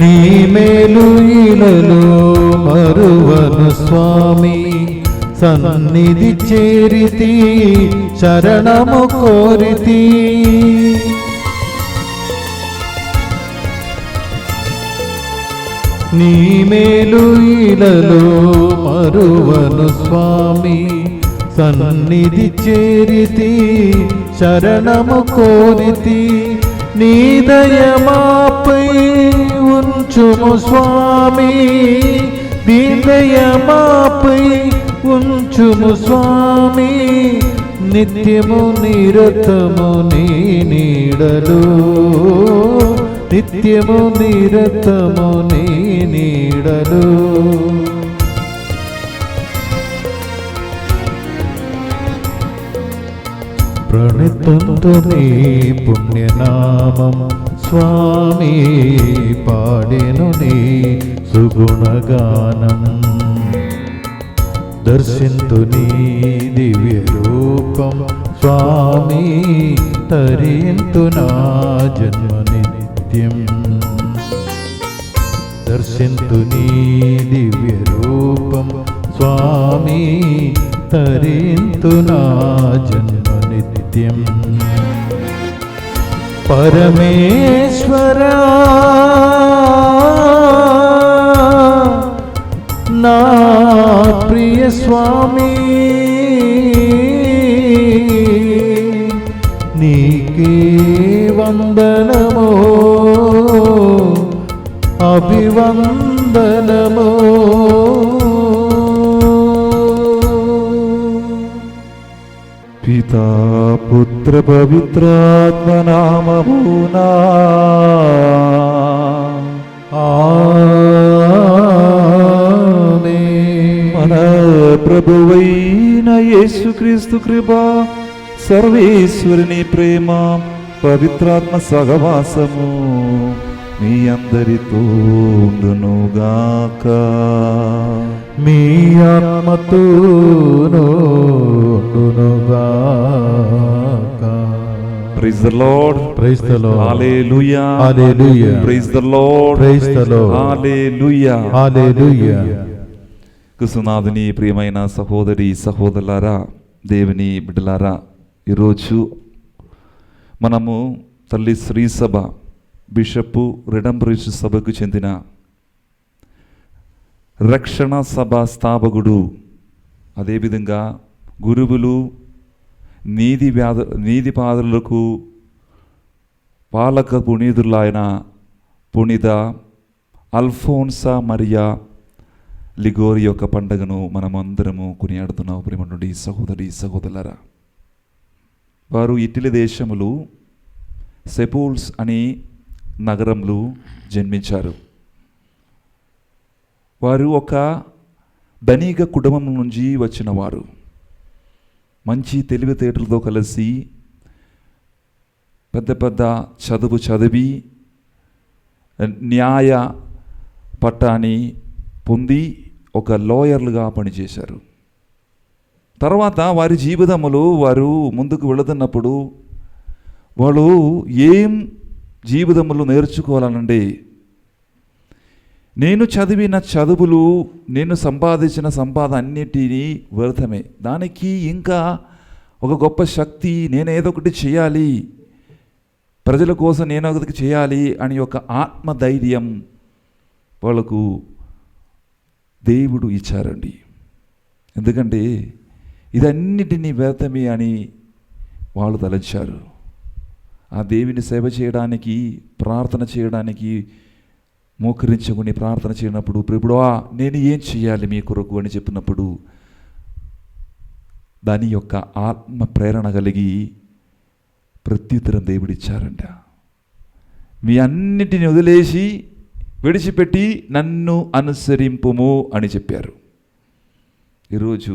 నీ మేలు ఇలలో మరువను స్వామి, సన్నిధి చేరితి శరణము కోరితి. నీ మేలు ఇలలో మరువను స్వామి, సన్నిధి చేరితి శరణము కోరితి. నీ దయమాపై ఉంచుము స్వామి, నీ దయమాపై ఉంచుము స్వామి. నిత్యము నిరతము నీ నీడలో, నిత్యము నిరతము నీ నీడలో. ప్రణితంతో నీ పుణ్యనామం స్వామి, పాడెను నీ సుగుణగానం. దర్శింతు నీ దివ్య రూపం స్వామి, తరింతు నా జన్మ నిత్యం. దర్శింతు నీ దివ్య రూపం స్వామి, తరింతు నా జన్మ నిత్యం. పరమేశ్వరా నా ప్రియ స్వామి, నీకే వందనమో అభివందనమో. పితా పుత్ర పవిత్రాత్మ నామమునా ఆమేన్. మన ప్రభువైన యేసుక్రీస్తు కృప, సర్వేశ్వరుని ప్రేమ, పవిత్రాత్మ సహవాసము మీ అందరితో ఉండునుగాక. మీ ఆత్మతోను ఉండునుగాక. Praise the Lord. Praise the Lord. Hallelujah. Hallelujah. Praise the Lord. Praise the Lord. Hallelujah. Hallelujah. క్రీస్తునాథుని ప్రియమైన సహోదరి సహోదరులారా, దేవుని బిడ్డలారా, ఈరోజు మనము తల్లి శ్రీ సభ బిషపు రిడంబరీష్ సభకు చెందిన రక్షణ సభ స్థాపకుడు, అదేవిధంగా గురువులు, నీతిపాదులకు పాలక పునీతులైన పునీత అల్ఫోన్సా మరియా లిగోరి యొక్క పండుగను మనమందరము కొనియాడుతున్నాం. ప్రేమనుడి సహోదరి సహోదరులారా, వారు ఇటలీ దేశములు సెపూల్స్ అని నగరంలో జన్మించారు. వారు ఒక ధనిక కుటుంబం నుంచి వచ్చిన వారు. మంచి తెలివితేటలతో కలిసి పెద్ద పెద్ద చదువు చదివి న్యాయ పట్టాన్ని పొంది ఒక లాయర్లుగా పనిచేశారు. తర్వాత వారి జీవితంలో వారు ముందుకు వెళుతున్నప్పుడు వాళ్ళు ఏం జీవితంలో నేర్చుకోవాలనండి, నేను చదివిన చదువులు, నేను సంపాదించిన సంపాదన అన్నిటినీ వ్యర్థమే, దానికి ఇంకా ఒక గొప్ప శక్తి, నేను ఏదో ఒకటి చేయాలి, ప్రజల కోసం నేను ఒకటి చేయాలి అని ఒక ఆత్మధైర్యం వాళ్ళకు దేవుడు ఇచ్చారండి. ఎందుకంటే ఇదన్నిటినీ వ్యర్థమే అని వాళ్ళు తలంచారు. ఆ దేవుని సేవ చేయడానికి, ప్రార్థన చేయడానికి మోకరించుకుని ప్రార్థన చేయనప్పుడు, ప్రభువా నేను ఏం చేయాలి మీ కొరకు అని చెప్పినప్పుడు దాని యొక్క ఆత్మ ప్రేరణ కలిగి ప్రత్యుత్తరం దేవుడిచ్చారంట. మీ అన్నిటిని వదిలేసి విడిచిపెట్టి నన్ను అనుసరింపుము అని చెప్పారు. ఈరోజు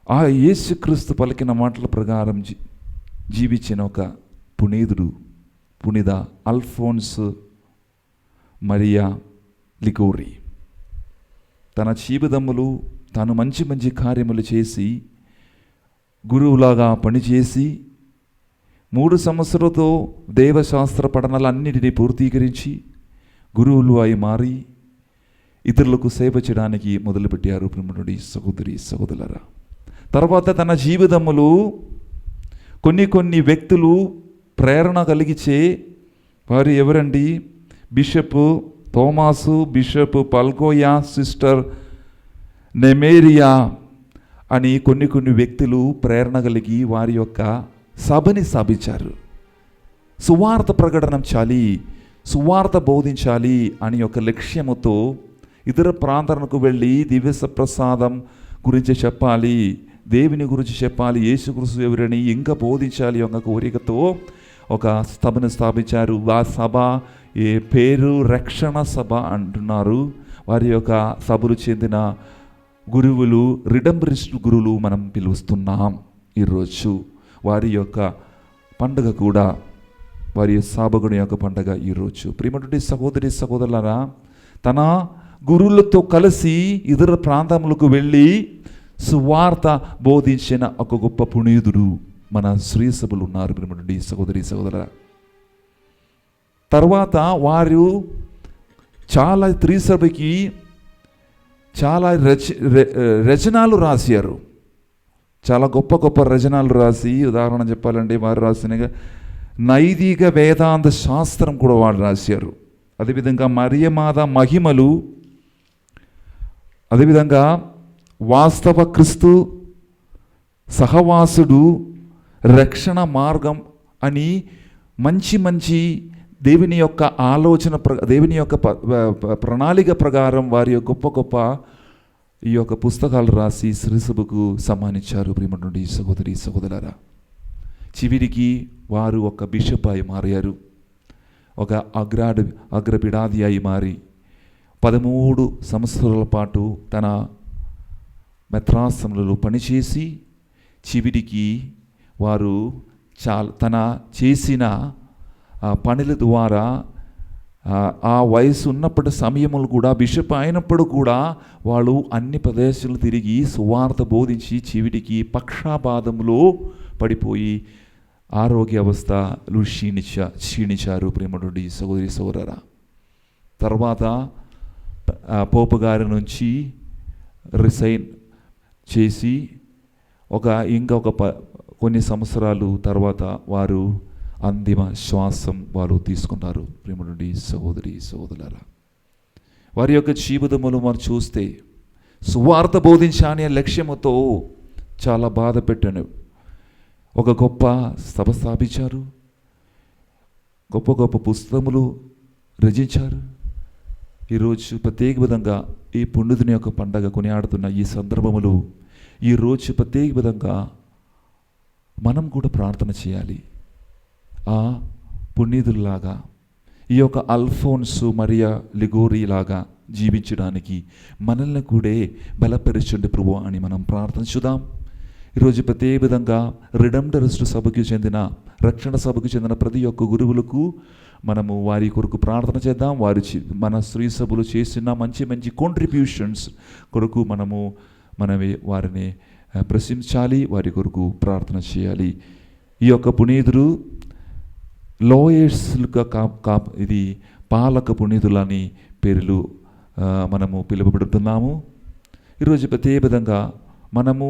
ఆ యేసుక్రీస్తు పలికిన మాటల ప్రకారం జీవించిన ఒక పునీతుడు, పునీత అల్ఫోన్స్ మరియా లిగోరి, తన జీవితములు తాను మంచి మంచి కార్యములు చేసి గురువులాగా పనిచేసి 3 సంవత్సరాలతో దేవశాస్త్ర పఠనాలన్నిటినీ పూర్తీకరించి గురువులు అయి మారి ఇతరులకు సేవ చేయడానికి మొదలుపెట్టారు. ప్రియమైనటువంటి సహోదరి సహోదరులారా, తర్వాత తన జీవితములు కొన్ని వ్యక్తులు ప్రేరణ కలిగించే వారు ఎవరండి? బిషప్ థోమాసు, బిషప్ పల్కోయా, సిస్టర్ నెమేరియా అని కొన్ని వ్యక్తులు ప్రేరణ కలిగి వారి యొక్క సభని స్థాపించారు. సువార్త ప్రకటనించాలి, సువార్త బోధించాలి అని ఒక లక్ష్యముతో ఇతర ప్రాంతాలకు వెళ్ళి దివ్య ప్రసాదం గురించి చెప్పాలి, దేవుని గురించి చెప్పాలి, యేసుక్రీస్తు ఎవరని ఇంకా బోధించాలి ఒక కోరికతో ఒక సభను స్థాపించారు. ఆ సభ పేరు రక్షణ సభ అంటున్నారు. వారి యొక్క సభలు చెందిన గురువులు రిడంబరిస్ట్ గురువులు మనం పిలుస్తున్నాం. ఈరోజు వారి యొక్క పండుగ కూడా, వారి సాబగుని యొక్క పండుగ ఈరోజు. ప్రియమైనటువంటి సహోదరి సహోదరులారా, తన గురువులతో కలిసి ఇతర ప్రాంతములకు వెళ్ళి సువార్త బోధించిన ఒక గొప్ప పునీతుడు మన శ్రీ సభలు ఉన్నారు. ప్రియమైనటువంటి సహోదరి సహోదరులారా, తర్వాత వారు చాలా త్రిసభకి చాలా రచనలు రాశారు. చాలా గొప్ప రచనలు రాసి, ఉదాహరణ చెప్పాలంటే వారు రాసిన నైతిక వేదాంత శాస్త్రం కూడా వారు రాశారు. అదేవిధంగా మరియమాత మహిమలు, అదేవిధంగా వాస్తవ క్రీస్తు, సహవాసుడు, రక్షణ మార్గం అని మంచి దేవుని యొక్క ఆలోచన దేవుని యొక్క ప్రణాళిక ప్రకారం వారి గొప్ప ఈ యొక్క పుస్తకాలు రాసి శ్రీసభకు సమ్మానించారు. ప్రియమైనటువంటి సహోదరి సహోదరులారా, చివరికి వారు ఒక బిషప్ అయి మారారు, ఒక అగ్రపిడాది అయి మారి 13 సంవత్సరాల పాటు తన మెత్రాసములలో పనిచేసి చివరికి వారు తన చేసిన పనుల ద్వారా ఆ వయసు ఉన్నప్పటి సమయములు కూడా బిషప్ అయినప్పుడు కూడా వాళ్ళు అన్ని ప్రదేశాలు తిరిగి సువార్త బోధించి చివరికి పక్షాపాతంలో పడిపోయి ఆరోగ్య అవస్థలు క్షీణించారు. ప్రేమటువంటి సహోదరి సహోదరా, తర్వాత పోపు గారి నుంచి రిసైన్ చేసి ఇంకా కొన్ని సంవత్సరాలు తర్వాత వారు అంతిమ శ్వాసం వారు తీసుకున్నారు. ప్రేమటువంటి సహోదరి సహోదరులారా, వారి యొక్క జీవితములు మనం చూస్తే సువార్త బోధించాలనే లక్ష్యముతో చాలా బాధ పెట్టాను. ఒక గొప్ప సభ స్థాపించారు, గొప్ప పుస్తకములు రచించారు. ఈరోజు ప్రత్యేక విధంగా ఈ పుణ్యుని యొక్క పండగ కొనియాడుతున్న ఈ సందర్భములు ఈరోజు ప్రత్యేక విధంగా మనం కూడా ప్రార్థన చేయాలి. ఆ పుణ్యులాగా, ఈ యొక్క అల్ఫోన్సు మరియా లిగోరి లాగా జీవించడానికి మనల్ని కూడా బలపరచండి ప్రభు అని మనం ప్రార్థన చూద్దాం. ఈరోజు ప్రత్యేక విధంగా రిడెంప్టరిస్ట్ సభకు చెందిన, రక్షణ సభకు చెందిన ప్రతి ఒక్క గురువులకు మనము వారి కొరకు ప్రార్థన చేద్దాం. మన స్త్రీ సభలు చేసిన మంచి కాంట్రిబ్యూషన్స్ కొరకు మనమే వారిని ప్రశంసించాలి, వారి కొరకు ప్రార్థన చేయాలి. ఈ యొక్క పునీతుడు లోయర్స్లుగా ఇది పాలక పునీతులని పేర్లు మనము పిలువబడుతున్నాము. ఈరోజు ప్రత్యేక విధంగా మనము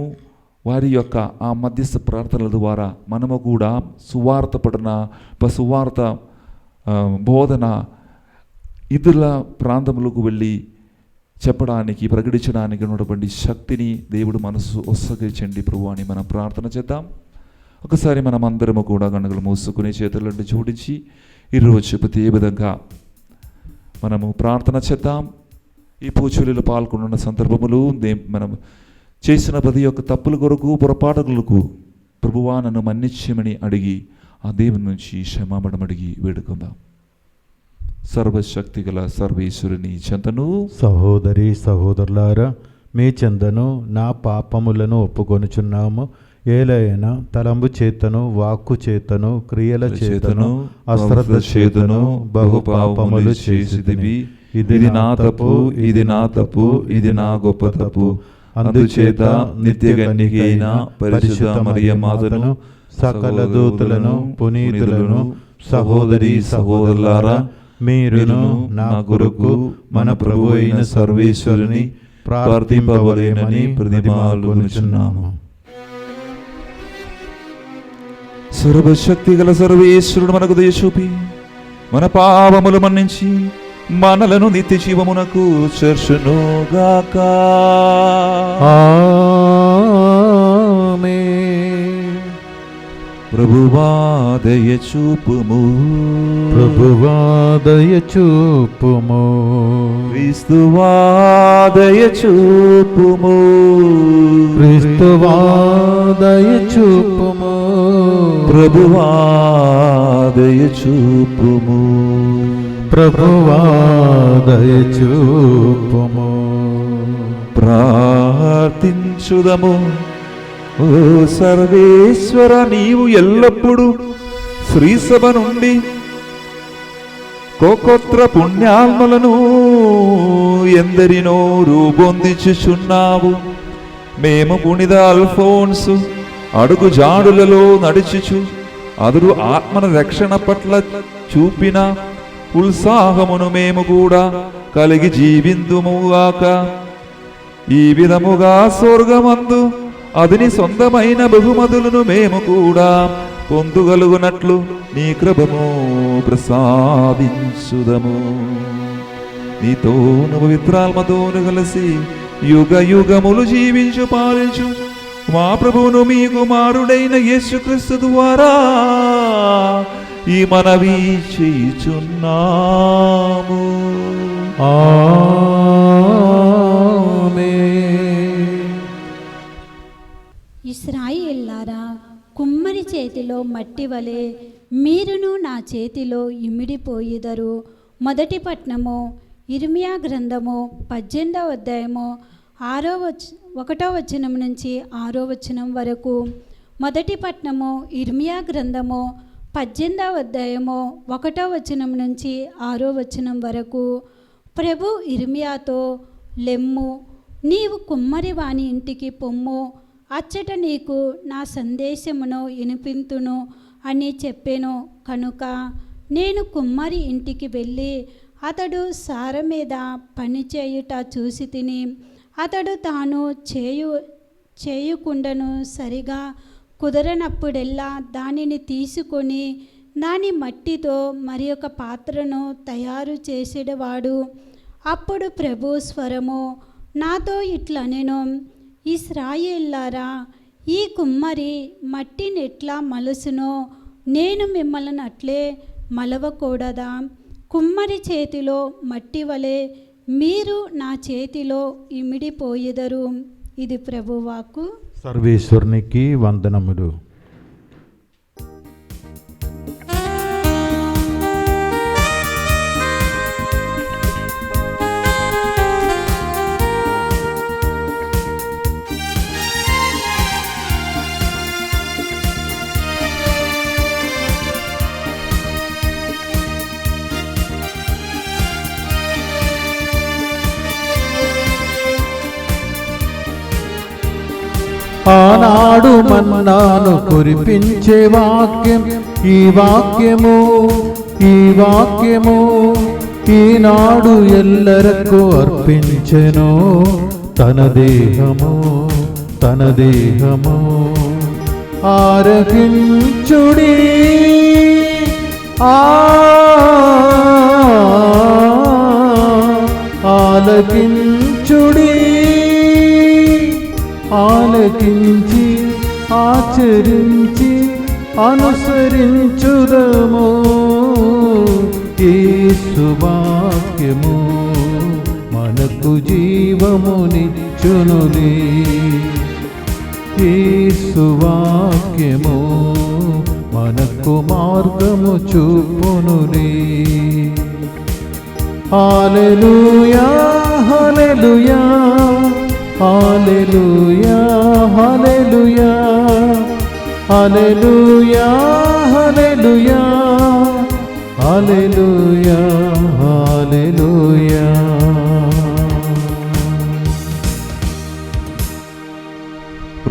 వారి యొక్క ఆ మధ్యస్థ ప్రార్థనల ద్వారా మనము కూడా సువార్త బోధన ఇతరుల ప్రాంతములకు వెళ్ళి చెప్పడానికి, ప్రకటించడానికి ఉన్నటువంటి శక్తిని దేవుడు మనసు ఒసగించండి ప్రభు అని మనం ప్రార్థన చేద్దాం. ఒకసారి మనం అందరము కూడా కనుగలు మూసుకుని చేతులను జోడించి ఈరోజు ప్రతి విధంగా మనము ప్రార్థన చేద్దాం. ఈ పూజలలో పాల్గొన్న సందర్భములు మనం చేసిన ప్రతి ఒక్క తప్పుల కొరకు, పొరపాటులకు ప్రభువా నన్ను మన్నించమని అడిగి ఆ దేవుని నుంచి క్షమాపణ అడిగి వేడుకుందాం. సర్వశక్తి గల సర్వేశ్వరుని చెంతను, సహోదరి సహోదరులారా, మీ చెంతను నా పాపములను ఒప్పుకొనుచున్నాము. ఏలైనా తలంబు చేతను, వాక్కు చేతను, క్రియల చేతను, అశ్రద్ధ చేతను బహు పాపములు చేసిదివి. ఇది నా తప్పు, ఇది నా తప్పు, ఇది నా గొప్ప తప్పు. అందుచేత నిత్య కన్యక అయిన పరిశుద్ధ మరియమాతను, సకల దూతలను, పునీతులను, సహోదరి సహోదరులారా, మీరును నా కొరకు మన ప్రభు అయిన సర్వేశ్వరుని ప్రార్థింపవలెనని ప్రతిమాలుకొనుచున్నాము. సర్వశక్తి గల సర్వేశ్వరుడు మనకు దయ చూపి మన పాపములు మన్నించి మనలను నిత్య జీవమునకు చేర్చునుగాక. ఆమేన్. ప్రభువా దయ చూపుము, ప్రభువా దయ చూపుము, క్రీస్తువా దయ చూపుము, క్రీస్తువా దయ చూపుము, ప్రభువా దయ చూపుము, ప్రభువా దయ చూపుము. ప్రార్థించుదము. ఓ సర్వేశ్వర, నీవు ఎల్లప్పుడూ శ్రీసభ నుండి కోకొత్ర పుణ్యాత్మలను ఎందరినో రూపొందించుచున్నావు. మేము పుణిత అల్ఫోన్సు అడుగు జాడులలో నడుచుచు అదురు ఆత్మన రక్షణ పట్ల చూపిన ఉత్సాహమును మేము కూడా కలిగి జీవిందుముగాక. ఈ విధముగా స్వర్గమందు అదిని సొంతమైన బహుమతులను మేము కూడా పొందుగలుగునట్లు నీ కృపను ప్రసాదించుదము. నీతోను పవిత్రాత్మతోను కలిసి యుగ యుగములు జీవించు పాలించు మా ప్రభువును మీ కుమారుడైన యేసుక్రీస్తు ద్వారా ఈ మనవి చేయుచున్నాము. ఆమేన్. ఇశ్రాయేల్లారా, కుమ్మరి చేతిలో మట్టి వలె మీరును నా చేతిలో ఇమిడిపోయిదరు. మొదటి పట్నము ఇర్మియా గ్రంథము 18వ అధ్యాయము 1వ వచనం నుంచి 6వ వచనం వరకు. మొదటి పట్నము ఇర్మియా గ్రంథము 18వ అధ్యాయము 1వ వచనం నుంచి 6వ వచనం వరకు. ప్రభు ఇర్మియాతో, లెమ్ము, నీవు కుమ్మరి వాని ఇంటికి పొమ్ము, అచ్చట నీకు నా సందేశమును వినిపింతును అని చెప్పాను. కనుక నేను కుమ్మరి ఇంటికి వెళ్ళి అతడు సార మీద పని చేయుట చూసి తిని, అతడు తాను చేయుకుండను సరిగా కుదరనప్పుడెల్లా దానిని తీసుకొని దాని మట్టితో మరి ఒక పాత్రను తయారు చేసేవాడు. అప్పుడు ప్రభు స్వరము నాతో ఇట్లనెను, ఇశ్రాయేల్లారా, ఈ కుమ్మరి మట్టిని ఎట్లా మలుసునో నేను మిమ్మల్ని అట్లే మలవకూడదా? కుమ్మరి చేతిలో మట్టి వలె మీరు నా చేతిలో ఇమిడిపోయిదరు. ఇది ప్రభువాక్కు. సర్వేశ్వరునికి వందనములు. ఆనాడు మన్నాను కురిపించే వాక్యం ఈ వాక్యము, ఈ వాక్యము ఈనాడు ఎల్లరకు అర్పించెను. తన దేహము, తన దేహము ఆరగించుడి, ఆలకించుడి, ఆలకించి ఆచరించి అనుసరించుదము. యేసు వాక్యము మనకు జీవమునిచ్చునులే. యేసు వాక్యము మనకు మార్గము చూపునులే. హల్లెలూయా, హల్లెలూయా, హల్లెలూయా, హల్లెలూయా, హల్లెలూయా, హల్లెలూయా, హల్లెలూయా, హల్లెలూయా.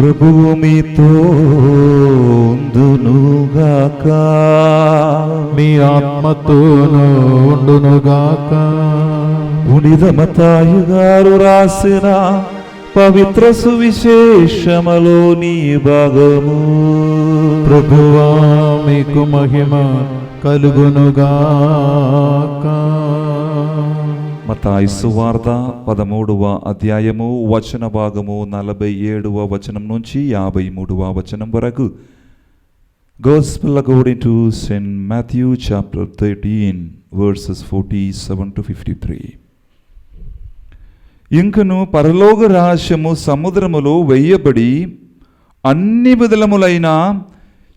ప్రభువు మీతో ఉండునుగాక. మీ ఆత్మతోనూ ఉండునుగాక. పునీత మత్తయి గారు రాసిన పవిత్ర సువిశేషములోని భాగము. ప్రభువా మీకు మహిమ కలుగునుగాక. మత్తయి సువార్త 13వ అధ్యాయము వచన భాగము 47వ వచనం నుంచి 53వ వచనం వరకు. Gospel according to St. Matthew chapter 13 verses 47 to 53. ఇంకను పరలోక రహస్యము సముద్రములో వెయ్యబడి అన్ని విధములైన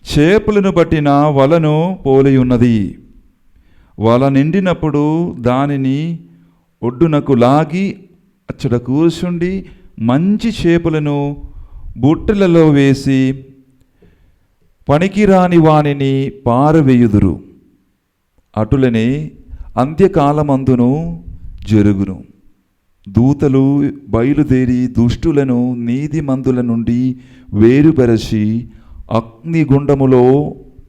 చేపలను పట్టిన వలను పోలి ఉన్నది. వల నిండినప్పుడు దానిని ఒడ్డునకు లాగి అచ్చట కూర్చుండి మంచి చేపలను బుట్టలలో వేసి పనికిరాని వానిని పారవేయుదురు. అటులనే అంత్యకాలమందును జరుగును. దూతలు బయలుదేరి దుష్టులను నీతిమంతుల నుండి వేరుపరచి అగ్నిగుండములో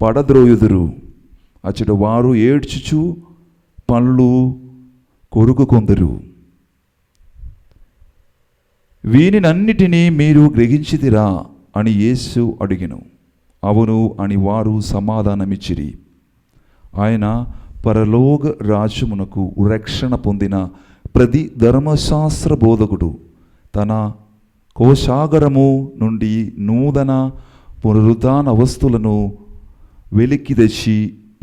పడద్రోయుదురు. అచ్చట వారు ఏడ్చుచు పనులు కొరుకుకొందురు. వీనినన్నిటినీ మీరు గ్రహించితిరా అని యేసు అడిగెను. అవును అని వారు సమాధానమిచ్చిరి. ఆయన పరలోక రాజ్యమునకు రక్షణ పొందిన ప్రతి ధర్మశాస్త్ర బోధకుడు తన కోశాగరము నుండి నూతన పునరుత్థాన వస్తువులను వెలికి తెచ్చి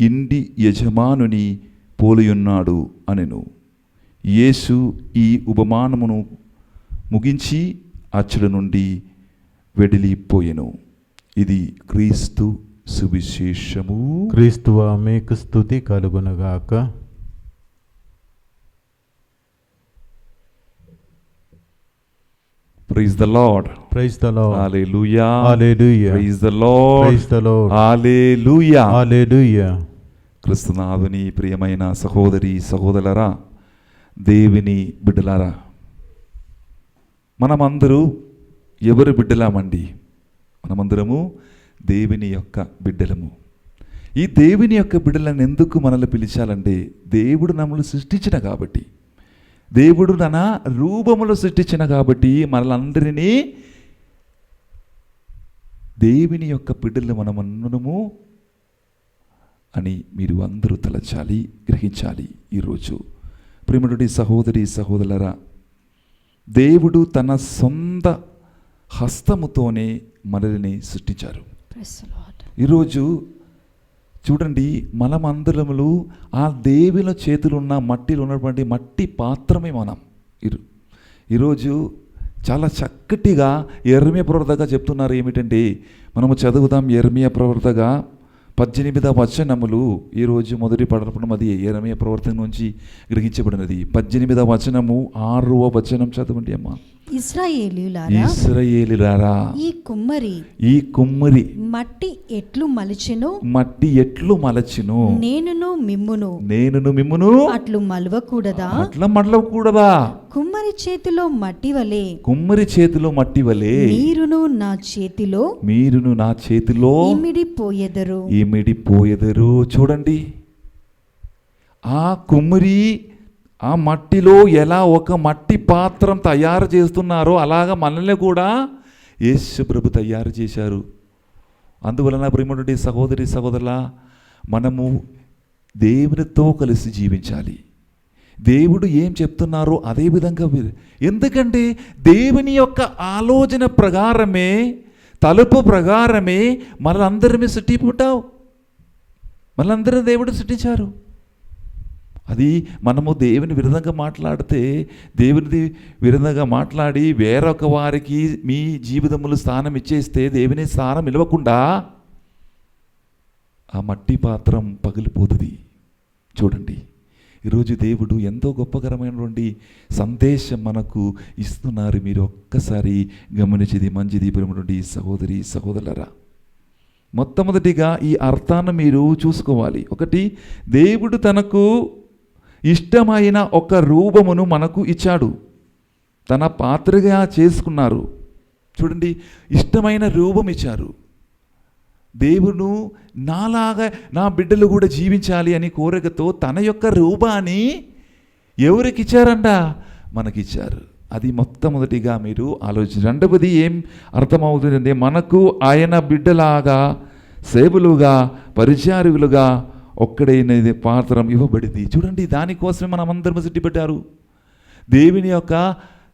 ఇంటి యజమానుని పోలియున్నాడు అనెను. యేసు ఈ ఉపమానమును ముగించి అచ్చడి నుండి వెడిలిపోయెను. ఇది క్రీస్తు సువిశేషము. క్రీస్తువా మీకు స్తుతి కలుగునుగాక. Praise the Lord. Praise the Lord. Hallelujah. Hallelujah. Praise the Lord. Praise the Lord. Hallelujah. Hallelujah. క్రీస్తునాథుని ప్రియమైన సహోదరి సహోదరులారా, దేవుని బిడ్డలారా, మనమందరూ ఎవరు బిడ్డలామండి? మనమందరము దేవుని యొక్క బిడ్డలము. ఈ దేవుని యొక్క బిడ్డలను ఎందుకు మనల్ని పిలిచాలంటే, దేవుడు మమ్మల్ని సృష్టించిన కాబట్టి, దేవుడు తన రూపములో సృష్టించిన కాబట్టి మనలందరినీ దేవుని యొక్క బిడ్డలు మనమన్నము అని మీరు అందరూ తలచాలి, గ్రహించాలి. ఈరోజు ప్రియమైనటువంటి సహోదరి సహోదరులారా, దేవుడు తన సొంత హస్తముతోనే మనల్ని సృష్టించారు. ఈరోజు చూడండి, మనమందరములు ఆ దేవుని చేతులు ఉన్న మట్టిలో ఉన్నటువంటి మట్టి పాత్రమే మనం. ఈరోజు చాలా చక్కటిగా యెర్మీయా ప్రవక్తగా చెప్తున్నారు. ఏమిటంటే, మనము చదువుదాం యెర్మీయా ప్రవక్తగా 18వ వచనములు. ఈరోజు మొదటి పడపడం అది యెర్మీయా ప్రవక్త నుంచి గ్రహించబడినది. 18వ వచనము 6వ వచనం చదవండి అమ్మా. ఇశ్రాయేలీయులారా, ఈ కుమ్మరి మట్టి ఎట్లు మలచెను నేనును మిమ్మును అట్లు మలవకూడదా? కుమ్మరి చేతిలో మట్టి వలె మీరును నా చేతిలో ఇమిడిపోయెదరు. చూడండి, ఆ కుమ్మరి ఆ మట్టిలో ఎలా ఒక మట్టి పాత్రం తయారు చేస్తున్నారో అలాగా మనల్ని కూడా యేసు ప్రభు తయారు చేశారు. అందువలన ప్రియమైనటువంటి సహోదరి సహోదరులా, మనము దేవునితో కలిసి జీవించాలి. దేవుడు ఏం చెప్తున్నారో అదే విధంగా, ఎందుకంటే దేవుని యొక్క ఆలోచన ప్రకారమే, తలుపు ప్రకారమే మనందరినీ సృష్టిపుట్టావు. మనందరూ దేవుడు సృష్టించారు. అది మనము దేవుని విరుద్ధంగా మాట్లాడితే, దేవుని విరుద్ధంగా మాట్లాడి వేరొక వారికి మీ జీవితములు స్థానం ఇచ్చేస్తే, దేవుని స్థానం నిలవకుండా ఆ మట్టి పాత్రం పగిలిపోతుంది. చూడండి, ఈరోజు దేవుడు ఎంతో గొప్పకరమైనటువంటి సందేశం మనకు ఇస్తున్నారు. మీరు ఒక్కసారి గమనించేది మంచిది ప్రియమైనటువంటి సహోదరి సహోదరులారా. మొట్టమొదటిగా ఈ అర్థాన్ని మీరు చూసుకోవాలి. ఒకటి, దేవుడు తనకు ఇష్టమైన ఒక రూపమును మనకు ఇచ్చాడు, తన పాత్రగా చేసుకున్నారు. చూడండి, ఇష్టమైన రూపం ఇచ్చారు. దేవుడు నాలాగా నా బిడ్డలు కూడా జీవించాలి అని కోరికతో తన యొక్క రూపాన్ని ఎవరికి ఇచ్చారంట? మనకిచ్చారు. అది మొట్టమొదటిగా మీరు ఆలోచించండి. రెండవది ఏం అర్థమవుతుందంటే, మనకు ఆయన బిడ్డలాగా, సేవలుగా, పరిచారకులుగా ఒక్కడైనది పాత్రం ఇవ్వబడింది. చూడండి, దానికోసమే మనం అందరం సిట్టిపెట్టారు. దేవుని యొక్క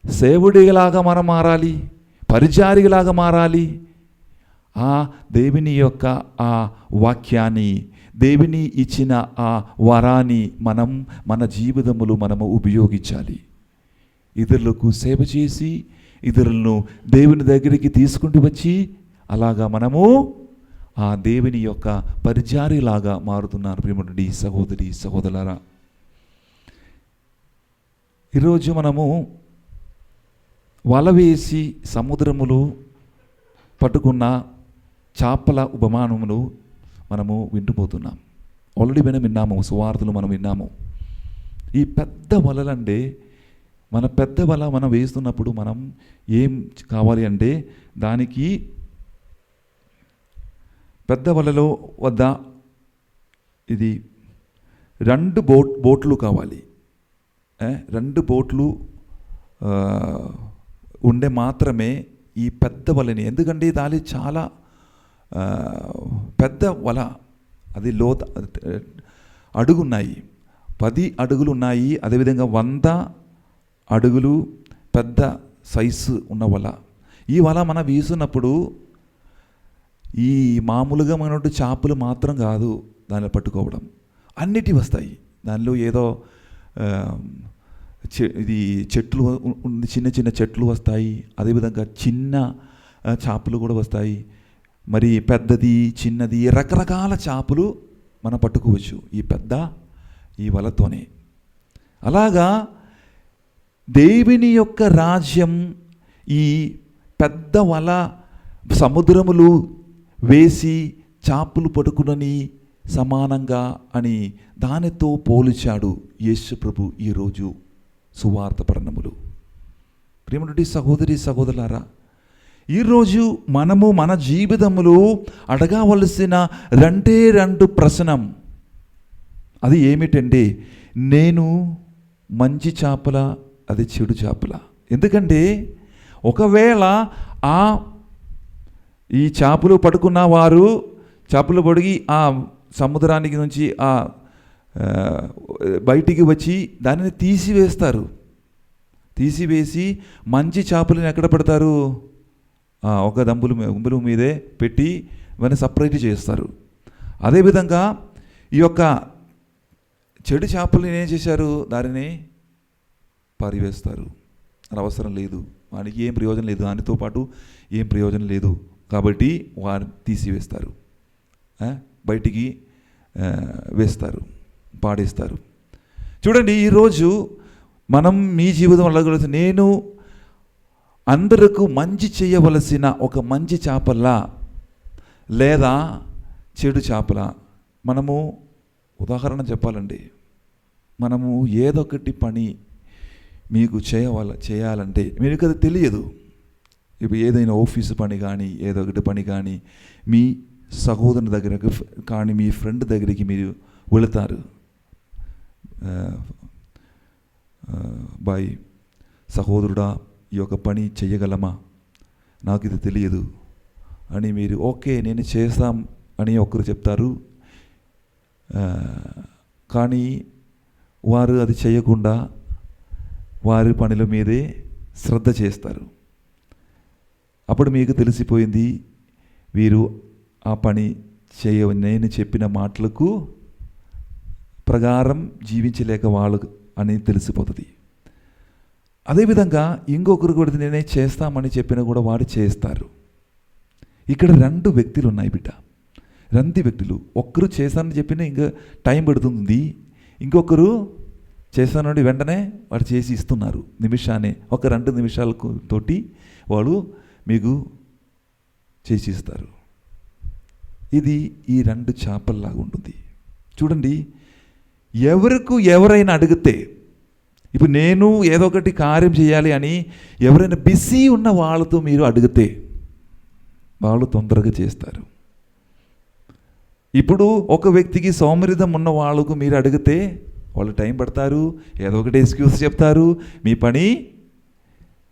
సేవుడిలాగా మనం మారాలి, పరిచారిలాగా మారాలి. ఆ దేవుని యొక్క ఆ వాక్యాన్ని, దేవుని ఇచ్చిన ఆ వరాన్ని మనం మన జీవితములో మనము ఉపయోగించాలి. ఇతరులకు సేవ చేసి ఇతరులను దేవుని దగ్గరికి తీసుకుంటూ వచ్చి అలాగా మనము ఆ దేవుని యొక్క పరిచారిలాగా మారుతున్నారు. ప్రియమైనటువంటి సహోదరి సహోదరులారా, ఈరోజు మనము వల వేసి సముద్రములు పట్టుకున్న చేపల ఉపమానములు మనము వింటుపోతున్నాం. ఆల్రెడీ మనం విన్నాము, సువార్తలు మనం విన్నాము. ఈ పెద్ద వలలంటే, మన పెద్ద వల మనం వేస్తున్నప్పుడు మనం ఏం కావాలి అంటే, దానికి పెద్ద వలలో వద్ద ఇది 2 బోట్లు కావాలి. 2 బోట్లు ఉండే మాత్రమే ఈ పెద్ద వలని. ఎందుకంటే దాని చాలా పెద్ద వల, అది లోత అడుగున్నాయి, 10 అడుగులు ఉన్నాయి. అదేవిధంగా 100 అడుగులు పెద్ద సైజు ఉన్న వల. ఈ వల మనం వీసినప్పుడు ఈ మామూలుగా మనటువంటి చేపలు మాత్రం కాదు దానిలో పట్టుకోవడం, అన్నిటి వస్తాయి. దానిలో ఏదో ఇది చెట్లు, చిన్న చిన్న చెట్లు వస్తాయి. అదేవిధంగా చిన్న చేపలు కూడా వస్తాయి. మరి పెద్దది, చిన్నది, రకరకాల చేపలు మనం పట్టుకోవచ్చు ఈ వలతోనే. అలాగా దేవుని యొక్క రాజ్యం ఈ పెద్ద వల సముద్రములు వేసి చేపలు పట్టుకునని సమానంగా అని దానితో పోల్చాడు యేసు ప్రభు ఈరోజు సువార్త పఠనములు. ప్రియమైనటువంటి సహోదరి సహోదరులారా, ఈరోజు మనము మన జీవితములో అడగవలసిన 2 ప్రశ్నం, అది ఏమిటంటే, నేను మంచి చేపల, అది చెడు చేపల? ఎందుకంటే ఒకవేళ ఈ చేపలు పట్టుకున్న వారు చేపలు పడిగి ఆ సముద్రానికి నుంచి బయటికి వచ్చి దానిని తీసివేసి మంచి చేపలను ఎక్కడ పెడతారు? ఒక గుంపుల మీదే పెట్టి ఇవన్నీ సపరేట్ చేస్తారు. అదేవిధంగా ఈ యొక్క చెడు చేపలను ఏం చేశారు? దానిని పారివేస్తారు. అది అవసరం లేదు, వానికి ఏం ప్రయోజనం లేదు, దానితో పాటు ఏం ప్రయోజనం లేదు కాబట్టి వారిని తీసివేస్తారు, బయటికి వేస్తారు, పాడేస్తారు. చూడండి, ఈరోజు మనం మీ జీవితం వల్ల నేను అందరకు మంచి చేయవలసిన ఒక మంచి చేపలా లేదా చెడు చేపలా? మనము ఉదాహరణ చెప్పాలండి, మనము ఏదొకటి పని మీకు చేయాలంటే మీకు అది తెలియదు. ఇప్పుడు ఏదైనా ఆఫీసు పని కానీ, ఏదో ఒకటి పని కానీ, మీ సహోదరుని దగ్గరకు కానీ, మీ ఫ్రెండ్ దగ్గరికి మీరు వెళతారు. బాయ్ సహోదరుడా, ఈ యొక్క పని చేయగలమా? నాకు ఇది తెలియదు అని మీరు ఓకే నేను చేస్తాం అని ఒకరు చెప్తారు. కానీ వారు అది చేయకుండా వారి పనుల మీదే శ్రద్ధ చేస్తారు. అప్పుడు మీకు తెలిసిపోయింది, వీరు ఆ పని నేను చెప్పిన మాటలకు ప్రకారం జీవించలేక వాళ్ళు అని తెలిసిపోతుంది. అదేవిధంగా ఇంకొకరు కూడా నేనే చేస్తామని చెప్పినా కూడా వారు చేస్తారు. ఇక్కడ 2 వ్యక్తులు ఉన్నాయి బిడ్డ, 2 వ్యక్తులు. ఒక్కరు చేస్తానని చెప్పినా ఇంకా టైం పడుతుంది, ఇంకొకరు చేస్తానండి వెంటనే వాడు చేసి ఇస్తున్నారు. నిమిషాన్ని, ఒక 2 నిమిషాలకు తోటి వాడు మీకు చేసి ఇస్తారు. ఇది ఈ 2 చేపల్లాగా ఉంటుంది. చూడండి, ఎవరైనా అడిగితే ఇప్పుడు నేను ఏదో ఒకటి కార్యం చేయాలి అని ఎవరైనా బిజీ ఉన్న వాళ్ళతో మీరు అడిగితే వాళ్ళు తొందరగా చేస్తారు. ఇప్పుడు ఒక వ్యక్తికి సౌమరిధం ఉన్న వాళ్ళకు మీరు అడిగితే వాళ్ళు టైం పడతారు, ఏదో ఒకటి ఎక్స్క్యూజ్ చెప్తారు, మీ పని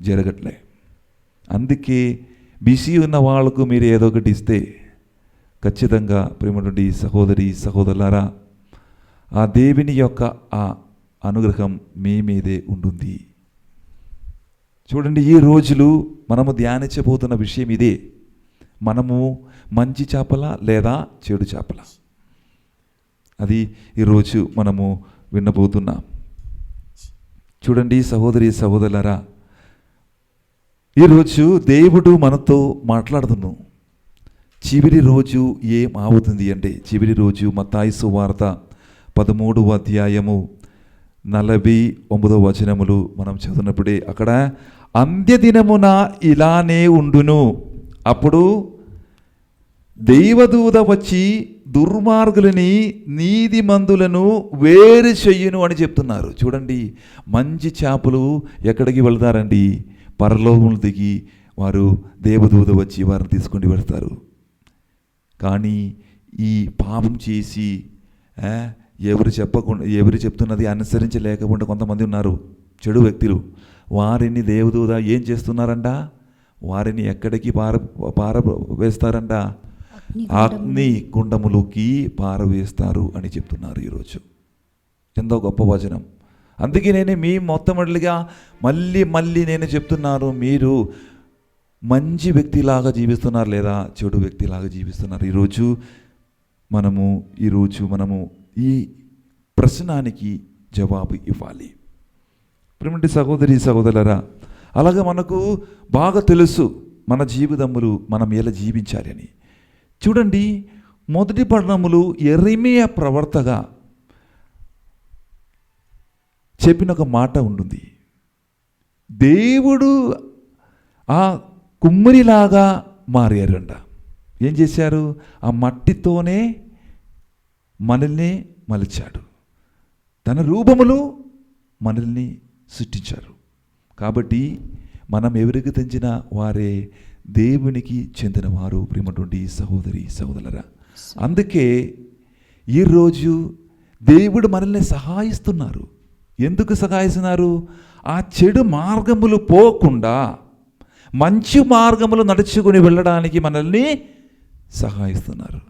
జరగట్లే. అందుకే బిజీ ఉన్న వాళ్ళకు మీరు ఏదో ఒకటి ఇస్తే ఖచ్చితంగా ప్రేమటువంటి సహోదరి సహోదరులారా, ఆ దేవుని యొక్క ఆ అనుగ్రహం మీ మీదే ఉంటుంది. చూడండి, ఈ రోజులు మనము ధ్యానించబోతున్న విషయం ఇదే. మనము మంచి చేపల లేదా చెడు చేపల, అది ఈరోజు మనము వినబోతున్నాం. చూడండి సహోదరి సహోదరులారా, ఈరోజు దేవుడు మనతో మాట్లాడుతున్నాం. చివరి రోజు ఏం అవుతుంది అంటే, చివరి రోజు మత్తయి సువార్త 13వ అధ్యాయము 49వ వచనములు మనం చదివినప్పుడే అక్కడ అంత్యదినమున ఇలానే ఉండును, అప్పుడు దైవదూత వచ్చి దుర్మార్గులని నీతిమంతులను వేరు చెయ్యును అని చెప్తున్నారు. చూడండి, మంచి చేపలు ఎక్కడికి వెళ్తారండి? పరలోకములు దిగి వారు దేవదూత వచ్చి వారిని తీసుకొని వెళ్తారు. కానీ ఈ పాపం చేసి ఎవరు చెప్తున్నది అనుసరించలేకుండా కొంతమంది ఉన్నారు, చెడు వ్యక్తులు. వారిని దేవదూత ఏం చేస్తున్నారంట? వారిని ఎక్కడికి పారవేస్తారంట? అగ్ని గుండములోకి పారవేస్తారు అని చెప్తున్నారు ఈరోజు. ఎంతో గొప్ప వచనం. అందుకే నేను మీ మొట్టమొదటిగా మళ్ళీ నేను చెప్తున్నాను, మీరు మంచి వ్యక్తిలాగా జీవిస్తున్నారు లేదా చెడు వ్యక్తిలాగా జీవిస్తున్నారు? ఈరోజు మనము ఈ ప్రశ్నానికి జవాబు ఇవ్వాలి. ప్రేమటి సహోదరి సహోదరులారా, అలాగే మనకు బాగా తెలుసు మన జీవితములు మనం ఎలా జీవించాలి అని. చూడండి, మొదటి పట్టణములు యెరెమీయా ప్రవర్తగా చెప్పిన ఒక మాట ఉంటుంది. దేవుడు ఆ కుమ్మరిలాగా మారారంట. ఏం చేశారు? ఆ మట్టితోనే మనల్ని మలిచాడు, తన రూపములు మనల్ని సృష్టించారు. కాబట్టి మనం ఎవరికి తెంచిన వారే దేవునికి చెందినవారు. ప్రియమైనటువంటి సహోదరి సహోదరులారా, అందుకే ఈరోజు దేవుడు మనల్ని సహాయిస్తున్నారు. ఎందుకు సహాయిస్తున్నారు? ఆ చెడు మార్గములు పోకుండా మంచి మార్గములు నడుచుకుని వెళ్ళడానికి మనల్ని సహాయిస్తున్నారు.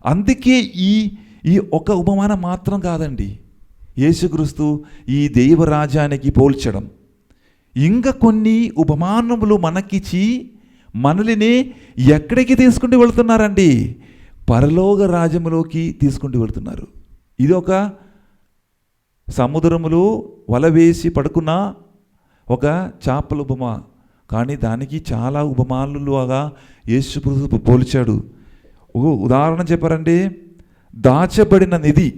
అందుకే ఈ ఒక ఉపమానం మాత్రం కాదండి, యేసుక్రీస్తు ఈ దైవరాజ్యానికి పోల్చడం, ఇంకా కొన్ని ఉపమానములు మనకిచ్చి మనల్ని ఎక్కడికి తీసుకుంటూ వెళ్తున్నారండి? పరలోక రాజ్యములోకి తీసుకుంటూ వెళ్తున్నారు. ఇది ఒక సముద్రములో వల వేసి పడుకున్న ఒక చేపల ఉపమా, కానీ దానికి చాలా ఉపమానాలుగా యేసుక్రీస్తు పోల్చాడు. ఒక ఉదాహరణ చెప్పారంటే, దాచబడిన నిధి.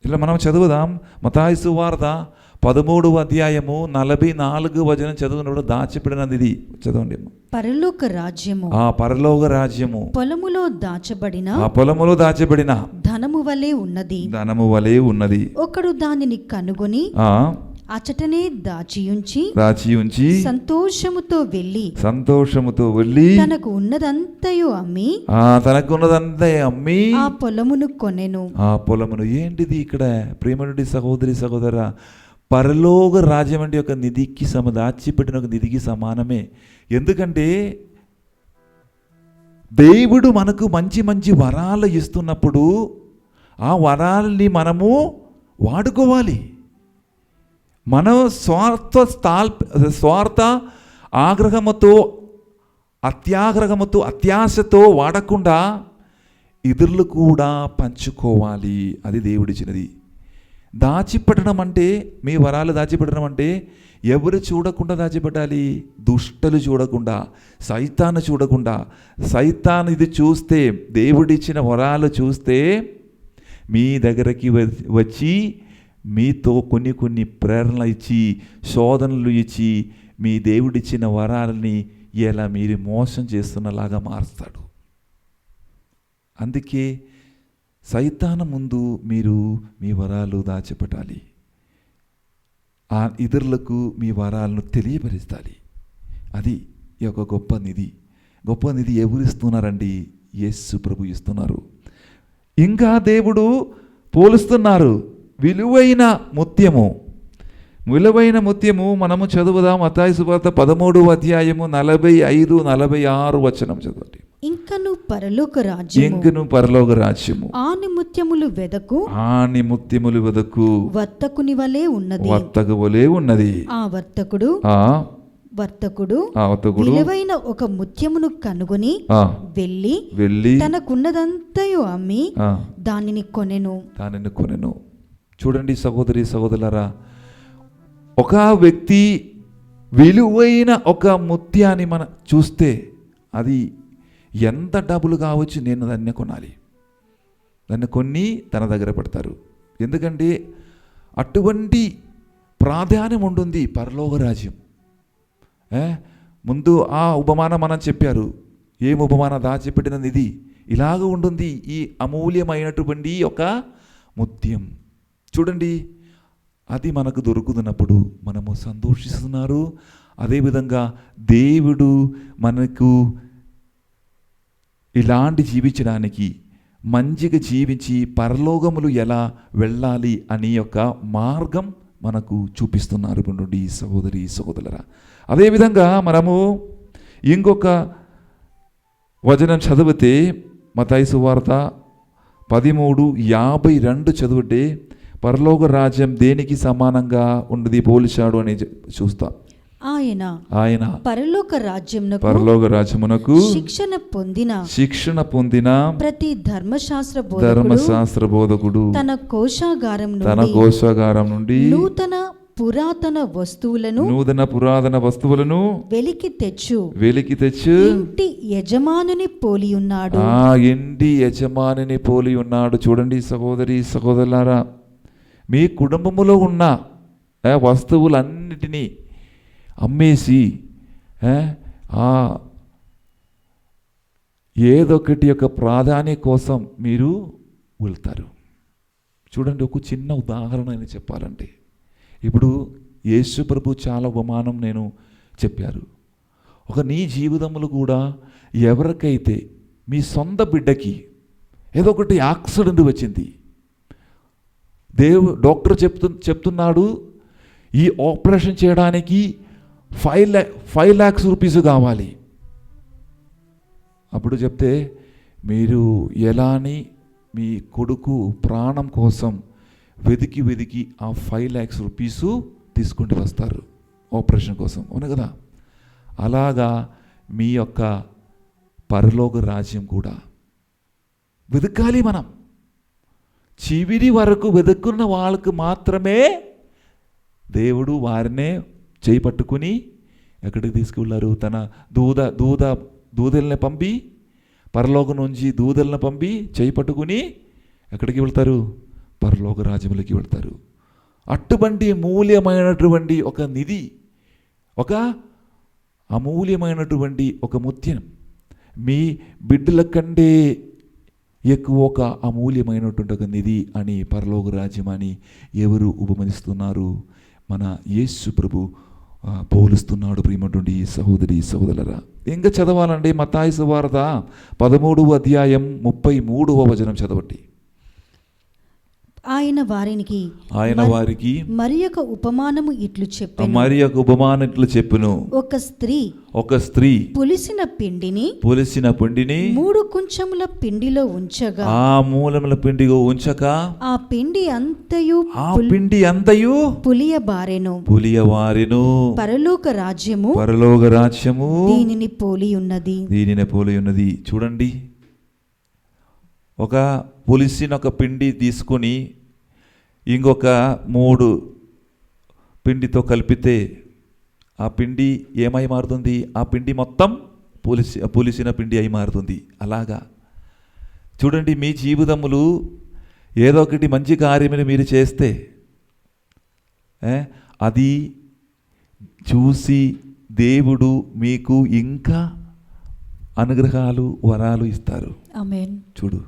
ఇలా మనం చదువుదాం, మత్తయి సువార్త 13వ అధ్యాయము 44వ వచనం చదువునప్పుడు దాచబడిన నిధి చదవండి. పరలోక రాజ్యము, ఆ పరలోక రాజ్యము పొలములో దాచబడిన, ఆ పొలములో దాచబడిన ధనము వలె ఉన్నది. ఒకడు దానిని కనుగొని అచటనే దాచియుంచి సంతోషముతో వెళ్ళి తనకు ఉన్నదంతయు అమ్మి ఆ పొలమును కొనెను. ఆ పొలమును ఏంటిది? ఇక్కడ ప్రేమనుడి సహోదరి సహోదర, పరలోక రాజ్యం అంటే ఒక నిధికి దాచిపెట్టిన ఒక నిధికి సమానమే. ఎందుకంటే దేవుడు మనకు మంచి మంచి వరాలు ఇస్తున్నప్పుడు ఆ వరాలని మనము వాడుకోవాలి. మన స్వార్థ ఆగ్రహముతో అత్యాశతో వాడకుండా ఇతరులు కూడా పంచుకోవాలి. అది దేవుడిచ్చినది. దాచిపెట్టడం అంటే, మీ వరాలు దాచిపెట్టడం అంటే ఎవరు చూడకుండా దాచిపెట్టాలి? దుష్టలు చూడకుండా, సైతాను చూడకుండా. సైతాను ఇది చూస్తే, దేవుడిచ్చిన వరాలు చూస్తే మీ దగ్గరకి వచ్చి మీతో కొన్ని ప్రేరణలు ఇచ్చి, శోధనలు ఇచ్చి, మీ దేవుడిచ్చిన వరాలని ఎలా మీరు మోసం చేస్తున్నలాగా మారుస్తాడు. అందుకే సైతాను ముందు మీరు మీ వరాలు దాచిపెట్టాలి. ఆ ఇతరులకు మీ వరాలను తెలియపరచాలి. అది ఈ యొక్క గొప్ప నిధి. గొప్ప నిధి ఎవరు ఇస్తున్నారండి? యేసు ప్రభు ఇస్తున్నారు. ఇంకా దేవుడు పోలుస్తున్నారు. విలువైన ముత్యము మనము చదువుదాం. మత్తయి సువార్త 13వ అధ్యాయము 45, 46 వచనం చదవండి. ఇంకను పరలోక రాజ్యము ఆని ముత్యములు వెదకు వర్తకుని వలె ఉన్నది. ఆ వర్తకుడు విలువైన ఒక ముత్యమును కనుగొని వెళ్ళి తనకున్నదంతయు అమ్మి దానిని కొనెను. చూడండి సహోదరి సహోదరులారా, ఒక వ్యక్తి విలువైన ఒక ముత్యాన్ని మనం చూస్తే అది ఎంత డబ్బులు కావచ్చు, నేను దాన్ని కొనాలి. దాన్ని కొన్ని తన దగ్గర పెడతారు. ఎందుకంటే అటువంటి ప్రాధాన్యం ఉంటుంది పరలోక రాజ్యం. ముందు ఆ ఉపమానం మనం చెప్పారు. ఏం ఉపమానం? దాచిపెట్టినది ఇది ఇలాగ ఉంటుంది. ఈ అమూల్యమైనటువంటి ఒక ముత్యం చూడండి, అది మనకు దొరుకుతున్నప్పుడు మనము సంతోషిస్తున్నారు. అదేవిధంగా దేవుడు మనకు ఇలాంటి జీవించడానికి, మంచిగా జీవించి పరలోకములు ఎలా వెళ్ళాలి అని యొక్క మార్గం మనకు చూపిస్తున్నారు నుండి సహోదరి సహోదరులారా. అదేవిధంగా మనము ఇంకొక వచనం చదివితే మత్తయి సువార్త 13:52 చదివితే పరలోక రాజ్యం దేనికి సమానంగా ఉన్నది పోల్చాడు అని చూస్తా. ఆయన పరలోక రాజ్యమునకు శిక్షణ పొందిన ప్రతి ధర్మశాస్త్ర బోధకుడు తన కోశాగారం నుండి నూతన పురాతన వస్తువులను వెలికి తెచ్చు ఇంటి యజమానుని పోలి ఉన్నాడు. చూడండి సహోదరి సహోదరులారా, మీ కుటుంబములో ఉన్న వస్తువులన్నిటినీ అమ్మేసి ఏదొకటి యొక్క ప్రాధాన్యత కోసం మీరు వెళ్తారు. చూడండి, ఒక చిన్న ఉదాహరణ అని చెప్పాలంటే, ఇప్పుడు యేసు ప్రభు చాలా ఉపమానం నేను చెప్పారు. ఒక నీ జీవితంలో కూడా ఎవరికైతే మీ సొంత బిడ్డకి ఏదో ఒకటి యాక్సిడెంట్ వచ్చింది, డాక్టర్ చెప్తున్నాడు ఈ ఆపరేషన్ చేయడానికి 5 lakhs రూపీస్ కావాలి. అప్పుడు చెప్తే మీరు ఎలాని మీ కొడుకు ప్రాణం కోసం వెతికి ఆ 5 lakhs రూపీస్ తీసుకుంటూ వస్తారు ఆపరేషన్ కోసం, అవును కదా? అలాగా మీ యొక్క పరలోక రాజ్యం కూడా వెతకాలి. మనం చివరి వరకు వెతుక్కున్న వాళ్ళకు మాత్రమే దేవుడు వారినే చేయి పట్టుకుని ఎక్కడికి తీసుకువెళ్ళారు? తన దూదల్ని పంపి, పరలోకం నుంచి దూదల్ని పంపి చేయి పట్టుకుని ఎక్కడికి వెళ్తారు? పరలోక రాజ్యములకి వెళ్తారు. అటువంటి మూల్యమైనటువంటి ఒక నిధి, ఒక అమూల్యమైనటువంటి ఒక ముత్యం, మీ బిడ్డల కంటే ఎక్కువ ఒక అమూల్యమైనటువంటి ఒక నిధి అని పరలోక రాజ్యం అని ఎవరు ఉపమానిస్తున్నారు? మన యేసు ప్రభు పోలుస్తున్నాడు. ప్రియమైనటువంటి సహోదరి సహోదరులారా, ఇంకా చదవాలండి. మత్తయి సువార్త 13వ అధ్యాయం 33వ వచనం చదవండి. ఆయన వారికి మరి ఒక ఉపమానము ఇట్లు చెప్పెను. ఒక స్త్రీ పులిసిన పిండిని 3 కుంచముల పిండిలో ఉంచగా, ఆ పిండి అంతయు పులియబారెను. పరలోక రాజ్యము దీనిని పోలి ఉన్నది. చూడండి, ఒక పులిసిన ఒక పిండి తీసుకొని ఇంకొక 3 పిండితో కలిపితే ఆ పిండి ఏమై మారుతుంది? ఆ పిండి మొత్తం పులిసిన పిండి అయి మారుతుంది. అలాగా చూడండి, మీ జీవితములు ఏదో ఒకటి మంచి కార్యములు మీరు చేస్తే అది చూసి దేవుడు మీకు ఇంకా అనుగ్రహాలు వరాలు ఇస్తారు. ఆమేన్. చూడు,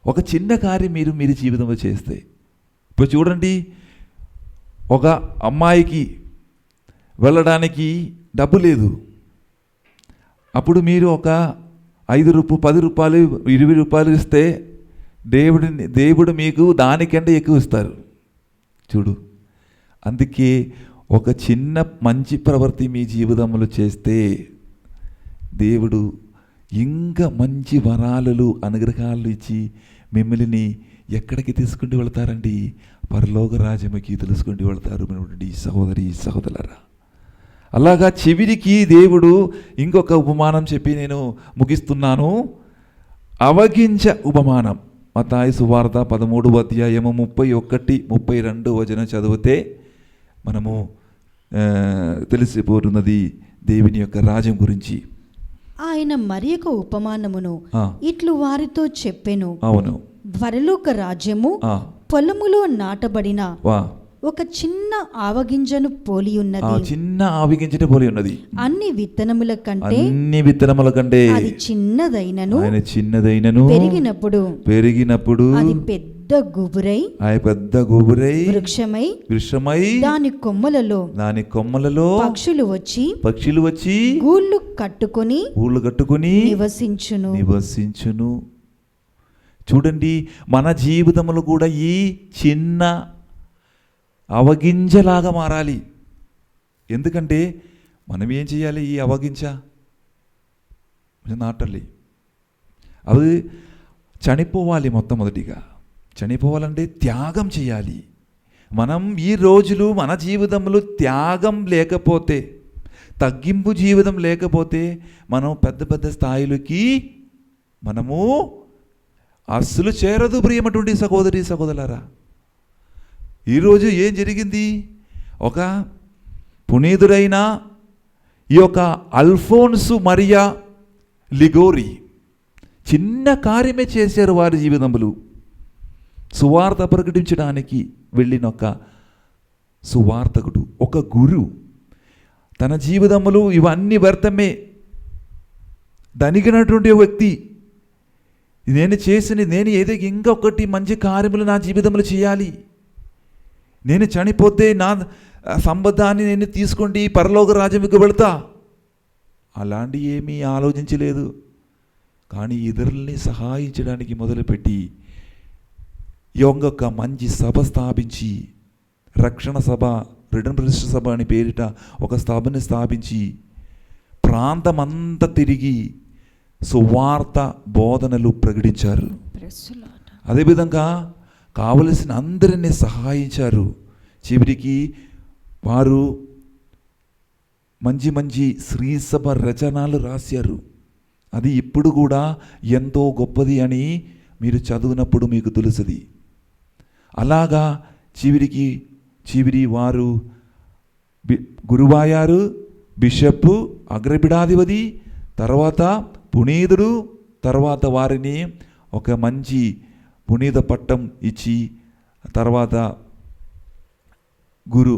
ఒక చిన్న కార్యం మీరు జీవితంలో చేస్తే, ఇప్పుడు చూడండి, ఒక అమ్మాయికి వెళ్ళడానికి డబ్బు లేదు. అప్పుడు మీరు ఒక 5 రూపాయలు 10 రూపాయలు 20 రూపాయలు ఇస్తే దేవుడు మీకు దానికంటే ఎక్కువ ఇస్తారు. చూడు, అందుకే ఒక చిన్న మంచి ప్రవృత్తి మీ జీవితంలో చేస్తే దేవుడు ఇంకా మంచి వరాలు అనుగ్రహాలు ఇచ్చి మిమ్మల్ని ఎక్కడికి తీసుకుంటూ వెళ్తారండి? పరలోక రాజ్యముకి తెలుసుకుంటూ వెళ్తారు సహోదరి సహోదరులారా. అలాగా చివరికి దేవుడు ఇంకొక ఉపమానం చెప్పి నేను ముగిస్తున్నాను. అవగించ ఉపమానం. మత్తయి సువార్త 13వ అధ్యాయము 31, 32 వచనం చదివితే మనము తెలిసిపోతున్నది దేవుని యొక్క రాజ్యం గురించి. ఆయన మరి ఒక ఉపమానమును ఇట్లు వారితో చెప్పెను. అవును. పరలోక రాజ్యము పొలములో నాటబడిన ఒక చిన్న ఆవగింజను పోలి ఉన్నది. చిన్న ఆవగింజను పోలి ఉన్నది. అన్ని విత్తనముల కంటే అది చిన్నదైనను పెరిగినప్పుడు అది పెద్ద గుబురై వృక్షమై దాని కొమ్మలలో పక్షులు వచ్చి గూళ్ళు కట్టుకొని నివసించును. చూడండి, మన జీవితంలో కూడా ఈ చిన్న అవగింజలాగా మారాలి. ఎందుకంటే మనం ఏం చేయాలి? ఈ అవగింజ నాటాలి. అది చనిపోవాలి. మొట్టమొదటిగా చనిపోవాలంటే త్యాగం చేయాలి. మనం ఈ రోజులు మన జీవితంలో త్యాగం లేకపోతే, తగ్గింపు జీవితం లేకపోతే మనం పెద్ద పెద్ద స్థాయిలకి మనము అస్సలు చేరదు. ప్రియమైనటువంటి సహోదరి సహోదరులారా, ఈరోజు ఏం జరిగింది? ఒక పునీతుడైన ఈ యొక్క అల్ఫోన్సు మరియా లిగోరి చిన్న కార్యమే చేశారు వారి జీవితంలో. సువార్త ప్రకటించడానికి వెళ్ళిన ఒక సువార్తకుడు, ఒక గురు, తన జీవితంలో ఇవన్నీ వ్యర్థమే దనిగినటువంటి వ్యక్తి, నేను ఏదో ఇంకొకటి మంచి కార్యములు నా జీవితంలో చేయాలి, నేను చనిపోతే నా సంబంధాన్ని నేను తీసుకుంటే పరలోక రాజ్యంకి వెళ్తా, అలాంటి ఏమీ ఆలోచించలేదు. కానీ ఇతరుల్ని సహాయించడానికి మొదలుపెట్టి ఇంకొక మంచి సభ స్థాపించి, రక్షణ సభ, రిడెంప్షన్ సభ అని పేరిట ఒక సభని స్థాపించి ప్రాంతమంతా తిరిగి సువార్త బోధనలు ప్రకటించారు. అదేవిధంగా కావలసిన అందరినీ సహాయించారు. చివరికి వారు మంచి మంచి శ్రీసభ రచనలు రాశారు. అది ఇప్పుడు కూడా ఎంతో గొప్పది అని మీరు చదివినప్పుడు మీకు తెలుసుది. అలాగా చివరి వారు గురువాయారు, బిషప్, అగ్రపీఠాధిపతి, తర్వాత పునీతుడు, తర్వాత వారిని ఒక మంచి పునీత పట్టం ఇచ్చి తర్వాత గురు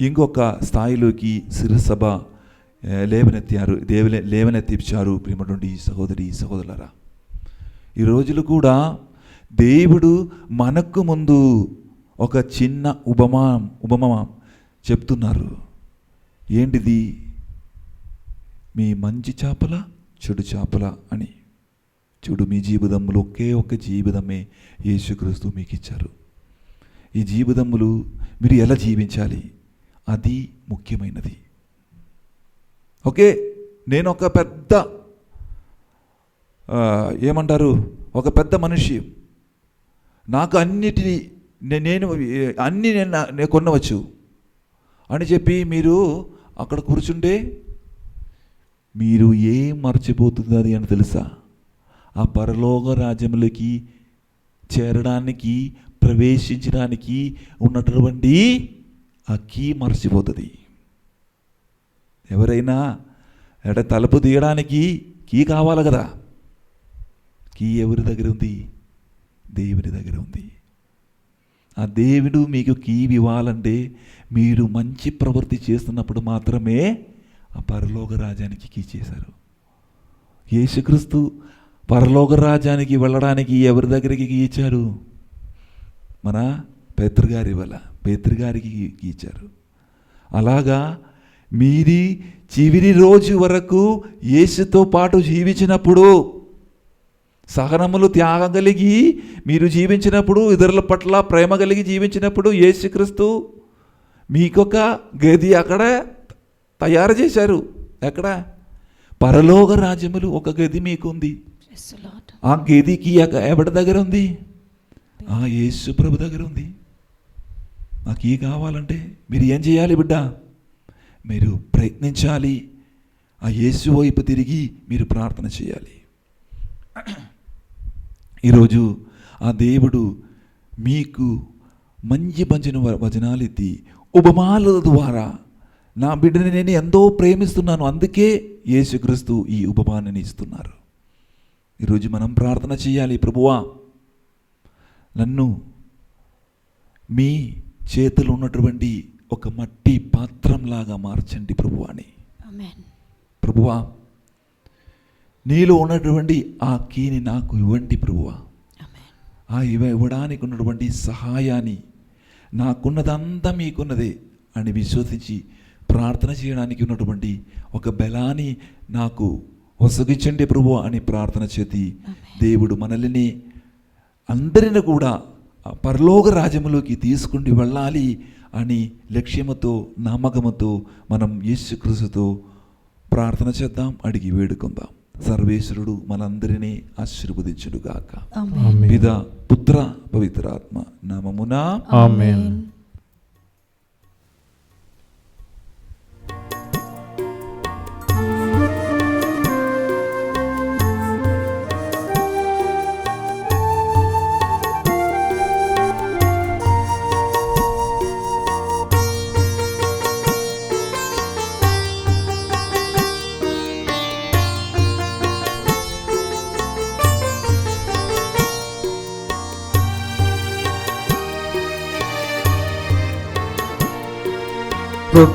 ఇంకొక స్థాయిలోకి శిరసభ లేవనెత్తించారు. ప్రియమైనటువంటి సహోదరి సహోదరులారా, ఈ రోజులు కూడా దేవుడు మనకు ముందు ఒక చిన్న ఉపమానం చెప్తున్నారు. ఏంటిది? మీ మంచి చేపల చెడు చేపల అని. చూడు, మీ జీవితంలో ఒకే ఒక జీవితమే యేసుక్రీస్తు మీకు ఇచ్చారు. ఈ జీవితములు మీరు ఎలా జీవించాలి అది ముఖ్యమైనది. ఓకే, నేను ఒక పెద్ద ఒక పెద్ద మనిషి, నాకు నేను కొనవచ్చు అని చెప్పి మీరు అక్కడ కూర్చుంటే మీరు ఏం మర్చిపోతుంది అని తెలుసా? ఆ పరలోక రాజ్యంలోకి చేరడానికి, ప్రవేశించడానికి ఉన్నటువంటి ఆ కీ మర్చిపోతుంది. ఎవరైనా తలుపు తీయడానికి కీ కావాలి కదా. కీ ఎవరి దగ్గర ఉంది? దేవుని దగ్గర ఉంది. ఆ దేవుడు మీకు కీ ఇవ్వాలంటే మీరు మంచి ప్రవృత్తి చేస్తున్నప్పుడు మాత్రమే ఆ పరలోక రాజ్యానికి కీ చేశారు. యేసుక్రీస్తు పరలోక రాజ్యానికి వెళ్ళడానికి ఎవరి దగ్గరికి కీ ఇచ్చారు? మన పేతురుగారి వల్ల పేతురుగారికి ఇచ్చారు. అలాగా మీది చివరి రోజు వరకు యేసుతో పాటు జీవించినప్పుడు, సహనములు త్యాగం కలిగి మీరు జీవించినప్పుడు, ఇతరుల పట్ల ప్రేమ కలిగి జీవించినప్పుడు యేసుక్రీస్తు మీకొక గది అక్కడ తయారు చేశారు. ఎక్కడ? పరలోక రాజ్యములు ఒక గది మీకుంది. ఆ గదికి ఎవరి దగ్గర ఉంది? ఆ యేసు ప్రభు దగ్గర ఉంది. నాకు ఈ కావాలంటే మీరు ఏం చేయాలి బిడ్డ? మీరు ప్రయత్నించాలి. ఆ యేసు వైపు తిరిగి మీరు ప్రార్థన చేయాలి. ఈరోజు ఆ దేవుడు మీకు మంచి మంచిన వచనాలు ఎత్తి ఉపమానాల ద్వారా నా బిడ్డని నేను ఎంతో ప్రేమిస్తున్నాను, అందుకే యేసుక్రీస్తు ఈ ఉపమానాన్ని ఇస్తున్నారు. ఈరోజు మనం ప్రార్థన చేయాలి. ప్రభువా, నన్ను మీ చేతులు ఉన్నటువంటి ఒక మట్టి పాత్రంలాగా మార్చండి ప్రభువా అని. ప్రభువా, నీలో ఉన్నటువంటి ఆ కీని నాకు ఇవ్వండి ప్రభువా. ఆ ఇవ్వడానికి ఉన్నటువంటి సహాయాన్ని, నాకున్నదంతా మీకున్నదే అని విశ్వసించి ప్రార్థన చేయడానికి ఉన్నటువంటి ఒక బలాన్ని నాకు ఒసగించండి ప్రభువా అని ప్రార్థన చేతి దేవుడు మనల్ని అందరిని కూడా పరలోక రాజ్యములోకి తీసుకుని వెళ్ళాలి అని లక్ష్యముతో, నమ్మకముతో మనం యేసుక్రీస్తుతో ప్రార్థన చేద్దాం, అడిగి వేడుకుందాం. సర్వేశ్వరుడు మనందరినీ ఆశీర్వదించునుగాక. పితా, పుత్ర, పవిత్రాత్మ నామమున ఆమేన్.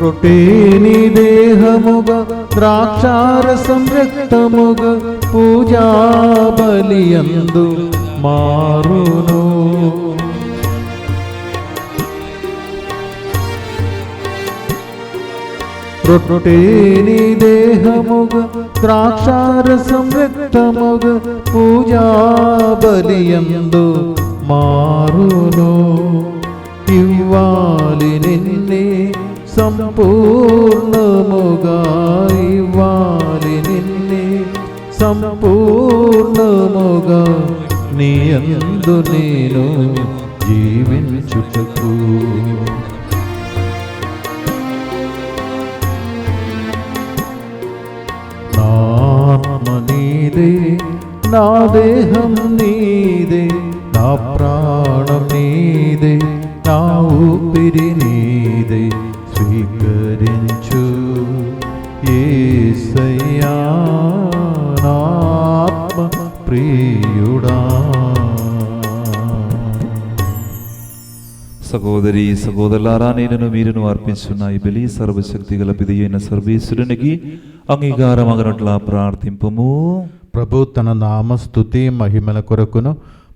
రొట్టేని దేహముగా ద్రాక్షారసం రక్తముగా పూజా బలియందు మారును. రొట్టేని దేహముగా ద్రాక్షారసం రక్తముగా పూజా బలియందు మారును. ఇవ్వాలి నిన్నే సంపూర్ణముగా, ఇవ్వాలి నిన్నే సంపూర్ణముగా, నీ యందు నేను జీవించుటకు. నా ఆత్మ నీదే, నా దేహం నీదే, నా ప్రాణం నీదే, నా ఊపిరి నీదే, స్వీకరించు యేసయ్యా నా ఆత్మ ప్రియుడా. సహోదరి సహోదరులారా, నేను మీరును అర్పించున్న ఈ బలి సర్వశక్తి గల పిది అయిన సర్వేశ్వరునికి అంగీకారమగనట్లా ప్రార్థింపము. ప్రభు తన నామస్తుతి మహిమల కొరకును,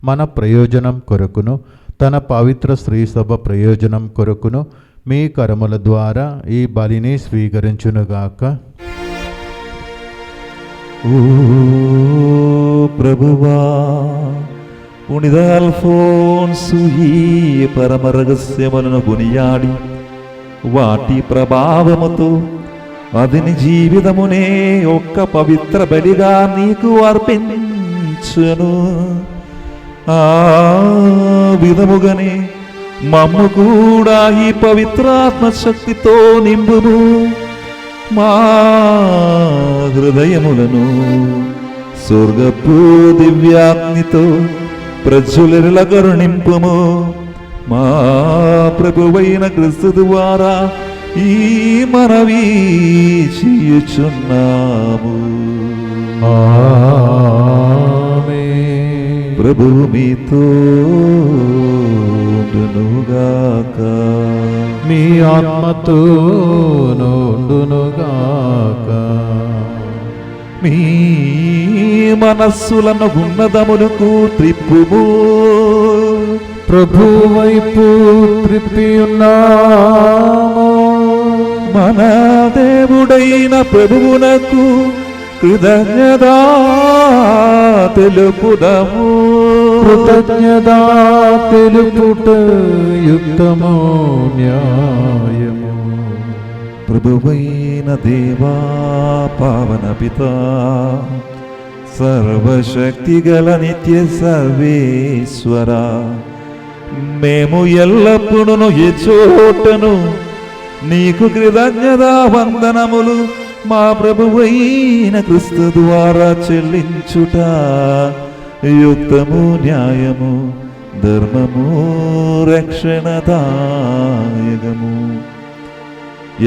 మన ప్రయోజనం కొరకును, తన పవిత్ర స్త్రీ సభ ప్రయోజనం కొరకును మీ కరముల ద్వారా ఈ బలిని స్వీకరించునుగాక. ఓ ప్రభువా, పునిద అల్ఫోన్సు ఈ పరమ రహస్యములను కొనియాడి వాటి ప్రభావముతో అదిని జీవితమునే ఒక్క పవిత్ర బలిగా నీకు అర్పించును. ఆ విధముగానే మమ్ము కూడా ఈ పవిత్రాత్మ శక్తితో నింపుము. మా హృదయములను స్వర్గపు దివ్యాగ్నితో ప్రజ్వలిల కరుణింపుము. మా ప్రభువైన క్రీస్తు ద్వారా ఈ మనవి చేయుచున్నాము. ఆమేన్. ప్రభువు మీతో ఉండునుగాక. మీ ఆత్మతో నుండునుగాక. మీ మనస్సులను ఉన్నదములకు త్రిప్పుము. ప్రభు వైపు త్రిప్పియున్నాము. మన దేవుడైన ప్రభువునకు కృతజ్ఞత తెలుపుదము. కృతజ్ఞత తెలుపుట యుక్తము న్యాయము. ప్రభువైన దేవా పావన పితా సర్వశక్తి గల నిత్య సర్వేశ్వర, మేము ఎల్లప్పుడూ ఈ చోటను నీకు కృతజ్ఞత వందనములు మా ప్రభువైన క్రీస్తు ద్వారా చెల్లించుట యుక్తము న్యాయము ధర్మము రక్షణదాయకము.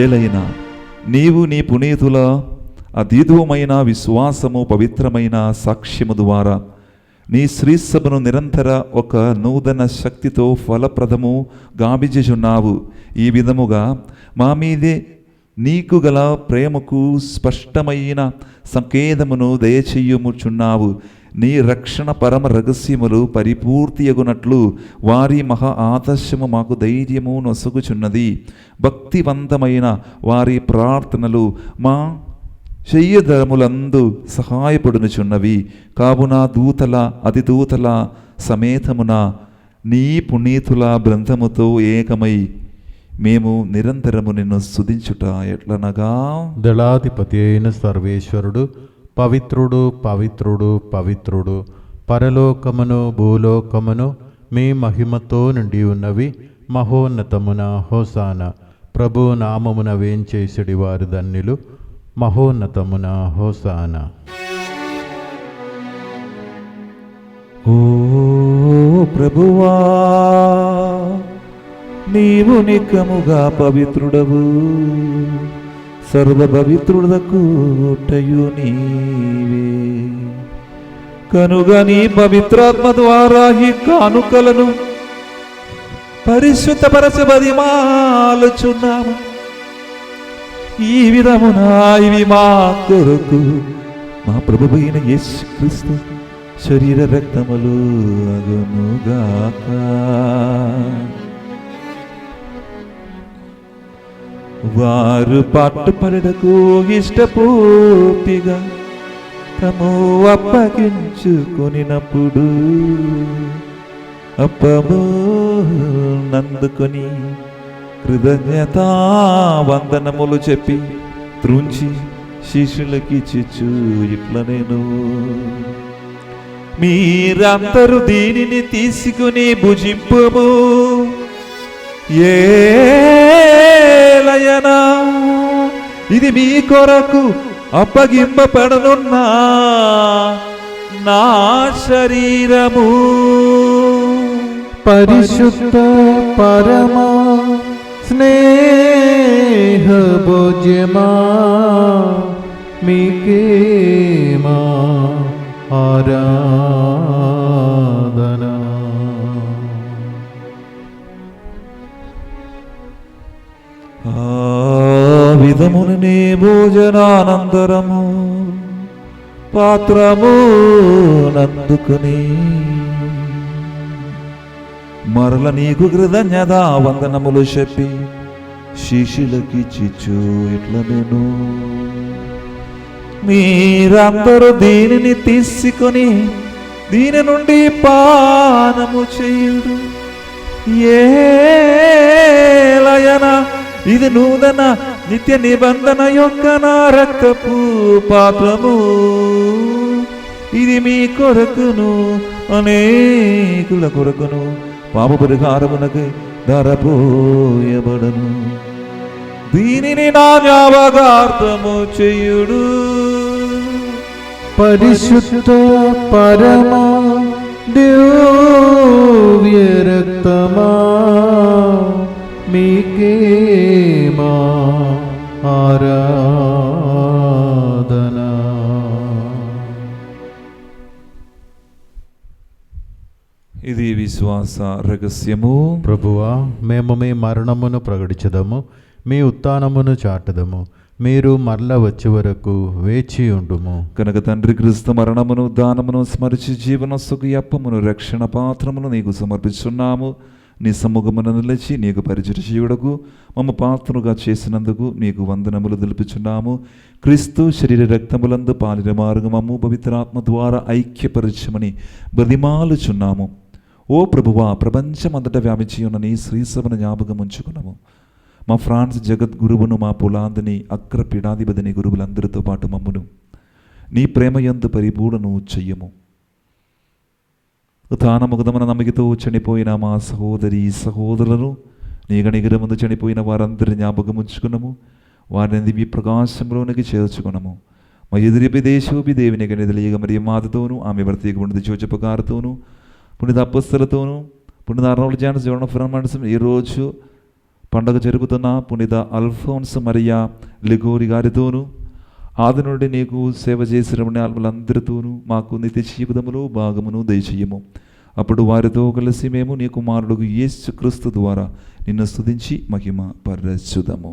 ఏలైనా నీవు నీ పునీతుల అతీతమైన విశ్వాసము పవిత్రమైన సాక్ష్యము ద్వారా నీ శ్రీసభను నిరంతర ఒక నూతన శక్తితో ఫలప్రదము గావించుచున్నావు. ఈ విధముగా మా మీదే నీకు గల ప్రేమకు స్పష్టమైన సంకేతమును దయచేయుచున్నావు. నీ రక్షణ పరమ రహస్యములు పరిపూర్తియగునట్లు వారి మహా ఆదర్శము మాకు ధైర్యము నొసగుచున్నది. భక్తివంతమైన వారి ప్రార్థనలు మా చెయ్యధరములందు సహాయపడునుచున్నవి. కావున దూతల అతిదూతల సమేతమున నీ పునీతుల బృందముతో ఏకమై మేము నిరంతరము నిన్ను స్తుతించుట ఎట్లనగా, దళాధిపతి అయిన సర్వేశ్వరుడు పవిత్రుడు పవిత్రుడు పవిత్రుడు, పరలోకమును భూలోకమును మీ మహిమతో నిండి ఉన్నవి. మహోన్నతమున హోసాన. ప్రభు నామమున వేంచేసడి వారు ధన్యులు. మహోన్నతమున హోసాన. ఓ ప్రభువా, నీవు నికముగా పవిత్రుడవు, సర్వ పవిత్రుడకు టయు నీవే. కనుక నీ పవిత్రాత్మ ద్వారా ఈ కానుకలను పరిశుద్ధపరచబదిమాలుచున్నాము. ఈ విధమున ఇవి మా కొరకు మా ప్రభువైన యేసుక్రీస్తు శరీర రక్తములు అగునుగాక. వారు పట్టుపడకు ఇష్టపూర్తిగా తము అప్పగించుకొనినప్పుడు అప్పము నందుకొని కృతజ్ఞతా వందనములు చెప్పి త్రుంచి శిష్యులకి చిచ్చు ఇట్లా నేను, మీరందరూ దీనిని తీసుకుని భుజింపుము. ఏలయనా ఇది మీ కొరకు అప్పగింపబడనున్న నా శరీరము. పరిశుద్ధ పరమా స్నేహ భోజ్యమా మీకే మా ఆరాధన. ఆ విధమునే భోజనానంతరము పాత్రము నందుకుని మరల నీకు కృతజ్ఞత వందనములు చెప్పి శిష్యులకి చిచ్చు ఇట్లా నేను, మీరందరూ దీనిని తీసుకొని దీని నుండి పానము చేయుడు. ఏలయనా ఇది నూతన నిత్య నిబంధన యొక్క నా రక్తపు పాత్రము. ఇది మీ కొరకును అనేకుల కొరకును పాప పరిహారమునకు ధరపోయబడను. దీనిని నా జ్ఞాపకార్థము చేయుడు. పరిశుద్ధ పరమా దివ్య రక్తమా మీకే మా ఆరాధన. ఇది విశ్వాస రహస్యము. ప్రభువా, మేము మీ మరణమును ప్రకటించదము, మీ ఉత్థానమును చాటదము. మీరు మరల వచ్చే వరకు వేచి ఉండుము. కనుక తండ్రి, క్రీస్తు మరణమును దానమును స్మరించి జీవనస్సుకు అప్పమును రక్షణ పాత్రమును నీకు సమర్పిస్తున్నాము. నీ సమ్ముఖమున నిలిచి నీకు పరిచయ చేయుటకు మమ్మ పాత్రగా చేసినందుకు నీకు వందనములు తెలుపుచున్నాము. క్రీస్తు శరీర రక్తములందు పాలిన మార్గమము పవిత్రాత్మ ద్వారా ఐక్యపరచమని బదిమాలుచున్నాము. ఓ ప్రభువా, ప్రపంచమంతటా వ్యాపించి ఉన్న నీ శ్రీసభను జ్ఞాపకం ఉంచుకున్నాము. మా ఫ్రాన్స్ జగద్గురువును, మా పులాందని అగ్ర పీఠాధిపతిని గురువులందరితో పాటు మమ్మును నీ ప్రేమయందు పరిపూర్ణను చెయ్యము. తానముగదమన నమ్మకతో చనిపోయిన మా సహోదరి సహోదరులను నీ గణిగర ముందు చనిపోయిన వారందరిని జ్ఞాపకం ఉంచుకున్నాము. వారిని దివ్య ప్రకాశంలోనికి చేర్చుకున్నాము. మా ఎదురిపి దేశోపి దేవుని గణిదలియగ మరియు మాతతోనూ ఆమె ప్రత్యేక పుణ్యత చోచపకారతోనూ పుణ్యత అపస్తులతోనూ పుణ్యత అర్నోల్డ్ జాన్స్ జోన్ ఫ్రమాండ్స్ ఈరోజు పండగ జరుగుతున్న పుణ్యత అల్ఫోన్స్ మరియా లిగోరి గారితోనూ ఆది నుండి నీకు సేవ చేసిన వాళ్ళందరితోనూ మాకు నిత్య జీవితములో భాగమును దయచేయము. అప్పుడు వారితో కలిసి మేము నీ కుమారుడు యేసు క్రీస్తు ద్వారా నిన్ను స్తుతించి మహిమ పరచుదము.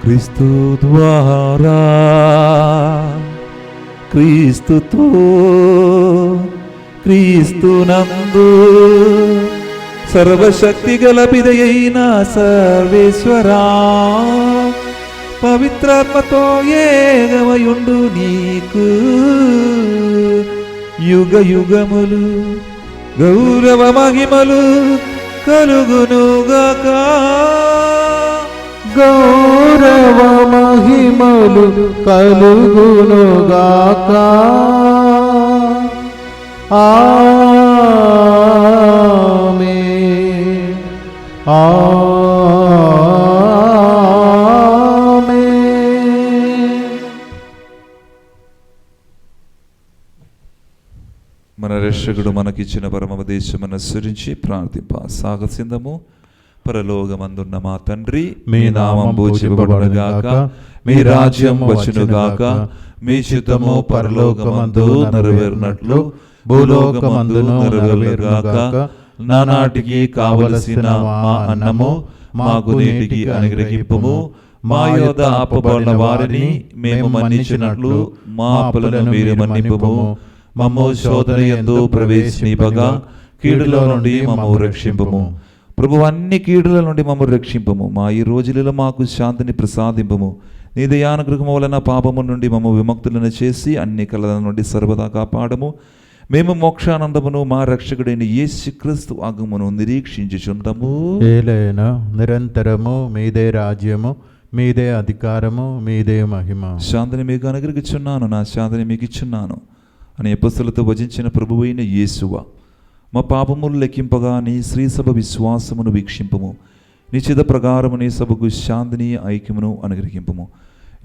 క్రీస్తు ద్వారా క్రీస్తుతో క్రీస్తునందు సర్వశక్తి గల పిదయైన సర్వేశ్వరా, పవిత్రాత్మతో ఏకమయుండు నీకు యుగ యుగములు గౌరవ మహిమలు కలుగునుగాక. గౌరవ మహిమలు కలుగునుగాక. ఆమేన్. ఆమేన్. మన రక్షకుడు మనకిచ్చిన పరమోపదేశమును అనుసరించి ప్రార్థింప సాగసిందము. పరలోకమందున్న మా తండ్రి, మీ నామం పూజింపబడుగాక, మీ రాజ్యం వచ్చునుగాక, మీ చిత్తము పరలోకమందు నెరవేరునట్లు భూలోకమందును నెరవేరుగాక. నానాటికి కావలసిన మా అన్నము మాకు నేటికి అనుగ్రహింపుము. మా యొద్ద అప్పుబడిన వారిని మేము మన్నించినట్లు మా అప్పులను మీరు మన్నింపుము. మమ్ము శోధన యందు ప్రవేశింపగా కీడులో నుండి మమ్ము రక్షింపుము. ప్రభు, అన్ని కీడుల నుండి మమ్మల్ని రక్షింపము. మా ఈ రోజులలో మాకు శాంతిని ప్రసాదింపము. నీ దయానుగ్రహము వలన పాపము నుండి మమ్మ విముక్తులను చేసి అన్ని కలల నుండి సర్వదా కాపాడము. మేము మోక్షానందమును మా రక్షకుడైన యేసుక్రీస్తు ఆగమను నిరీక్షించుచుంటాము. ఏలైనా నిరంతరము మీదే రాజ్యము, మీదే అధికారము, మీదే మహిమ. శాంతిని మీకు అనుగ్రహించున్నాను, నా శాంతిని మీకు ఇచ్చున్నాను అని అపొస్తలులతో వచించిన ప్రభువైన యేసువా, మా పాపములు లెక్కింపగా నీ శ్రీసభ విశ్వాసమును వీక్షింపము. నీ చిత్త ప్రకారము నీ సభకు శాంతిని ఐక్యమును అనుగ్రహింపము.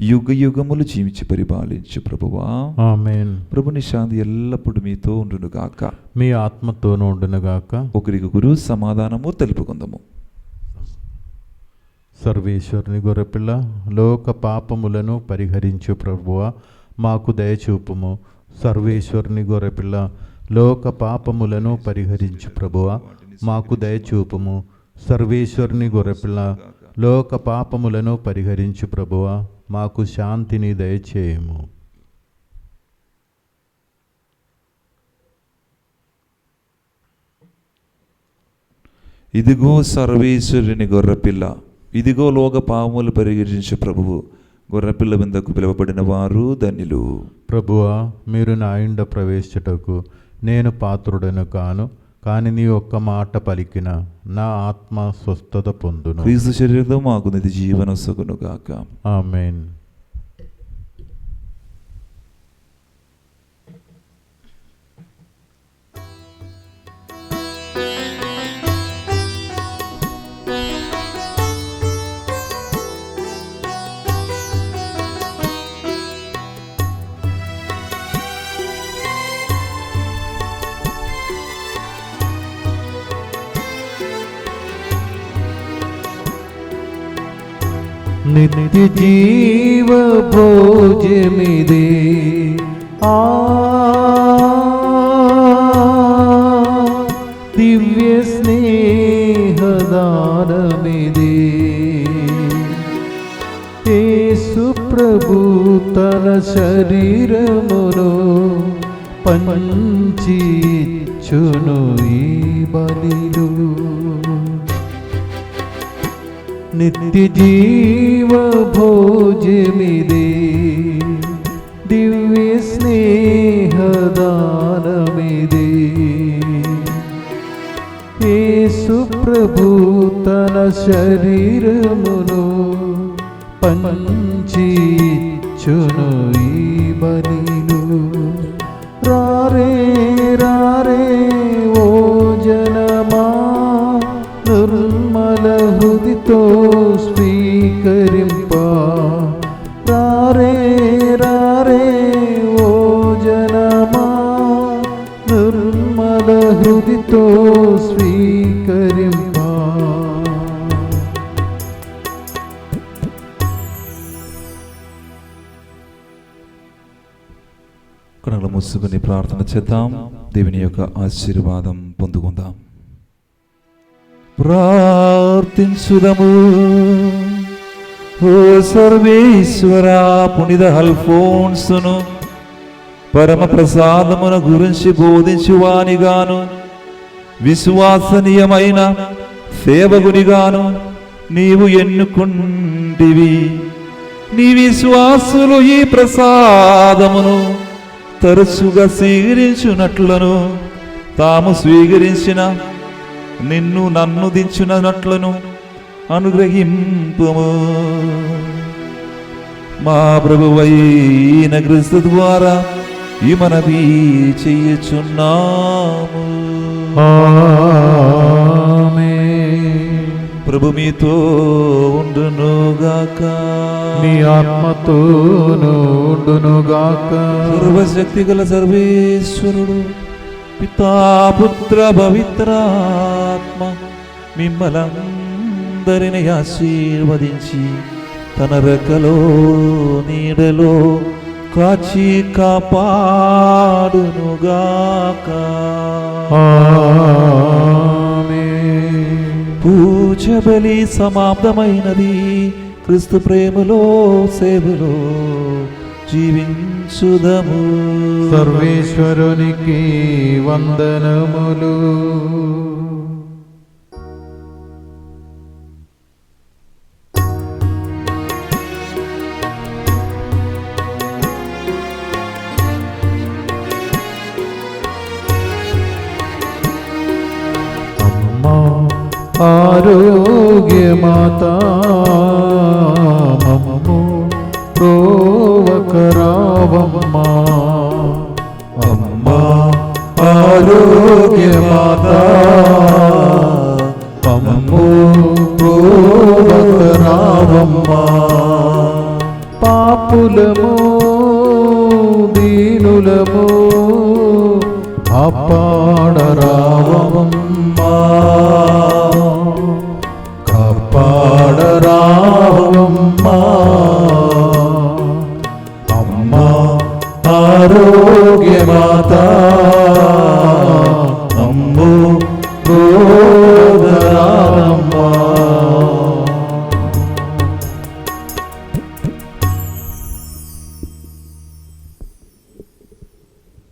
యుగ యుగములు జీవించి పరిపాలించు ప్రభువా. ఆమేన్. ప్రభుని శాంతి ఎల్లప్పుడూ మీతో ఉండునుగాక, మీ ఆత్మతోనూ ఉండునుగాక. ఒకరికొకరు సమాధానము తెలుపుకుందాము. సర్వేశ్వరుని గొర్రెపిల్ల, లోక పాపములను పరిహరించు ప్రభువా, మాకు దయచూపుము. సర్వేశ్వరుని గొర్రెపిల్ల, లోక పాపములను పరిహరించు ప్రభువా, మాకు దయచూపుము. సర్వేశ్వరుని గొర్రెపిల్ల, లోక పాపములను పరిహరించు ప్రభువా, మాకు శాంతిని దయచేయము. ఇదిగో సర్వేశ్వరుని గొర్రెపిల్ల, ఇదిగో లోక పాపములు పరిహరించు ప్రభువు. గొర్రెపిల్ల విందకు పిలువబడిన వారు ధన్యులు. ప్రభువా, మీరు నా ఇంట ప్రవేశించుటకు నేను పాత్రుడను కాను, కానీ నీ ఒక్క మాట పలికిన నా ఆత్మ స్వస్థత పొందును. క్రీస్తు శరీరంతో మాకు నిధి జీవనొసగును గాక. ఆమేన్. నిత్య జీవ భోజ్యమిదే, దివ్య స్నేహదానమిదే. ప్రభు తన శరీరమును పంచి ఇచ్చును ఈ బలిలో. నిత్య జీవ భోజ్యమిదే, దివ్య స్నేహదానమిదే. యేసు ప్రభు తన శరీరమును పంచి ఇచ్చును ఈ బలిలో. రారే రారే ఓ జనమా, నిర్మల హృదితో స్వీకరింప. రారే రారే ఓ జనమా, నిర్మల హృదితో స్వీకరింప. కనులు మూసుకుని ప్రార్థన చేద్దాం. దేవుని యొక్క ఆశీర్వాదం పొందుకుందాం. ప్రార్థించుదము. ఓ సర్వేశ్వర, పునిత అల్ఫోన్సును పరమ ప్రసాదమును గురించి బోధించువానిగాను, విశ్వాసనీయమైన సేవకునిగాను నీవు ఎన్నుకుంటివి. నీ విశ్వాసులు ఈ ప్రసాదమును తరచుగా స్వీకరించున్నట్లను, తాము స్వీకరించిన నిన్ను నన్ను దించునట్లను అనుగ్రహింపుము. మా ప్రభువైన క్రీస్తు ద్వారా ఈ మనవి చెయ్యుచున్నాము. ఆమేన్. ప్రభు మీతో ఉండునుగాక, నీ ఆత్మతోను ఉండునుగాక. సర్వశక్తి గల సర్వేశ్వరుడు పితా పుత్ర పవిత్రాత్మ మిమ్మలందరిని ఆశీర్వదించి తన రెక్కలో నీడలో కాచి కాపాడునుగాక. ఆమేన్. పూజ బలి సమాప్తమైనది. క్రీస్తు ప్రేమలో సేవలో జీవించుదము. సర్వేశ్వరునికి వందనములు. అమ్మా ఆరోగ్యమాతా, మమ్ము ప్రోవకరావమ్మా. అమ్మా ఆరోగ్యమాతా, మమ్ము ప్రోవకరావమ్మా. పాపులము దీనులము కాపాడరావమ్మా.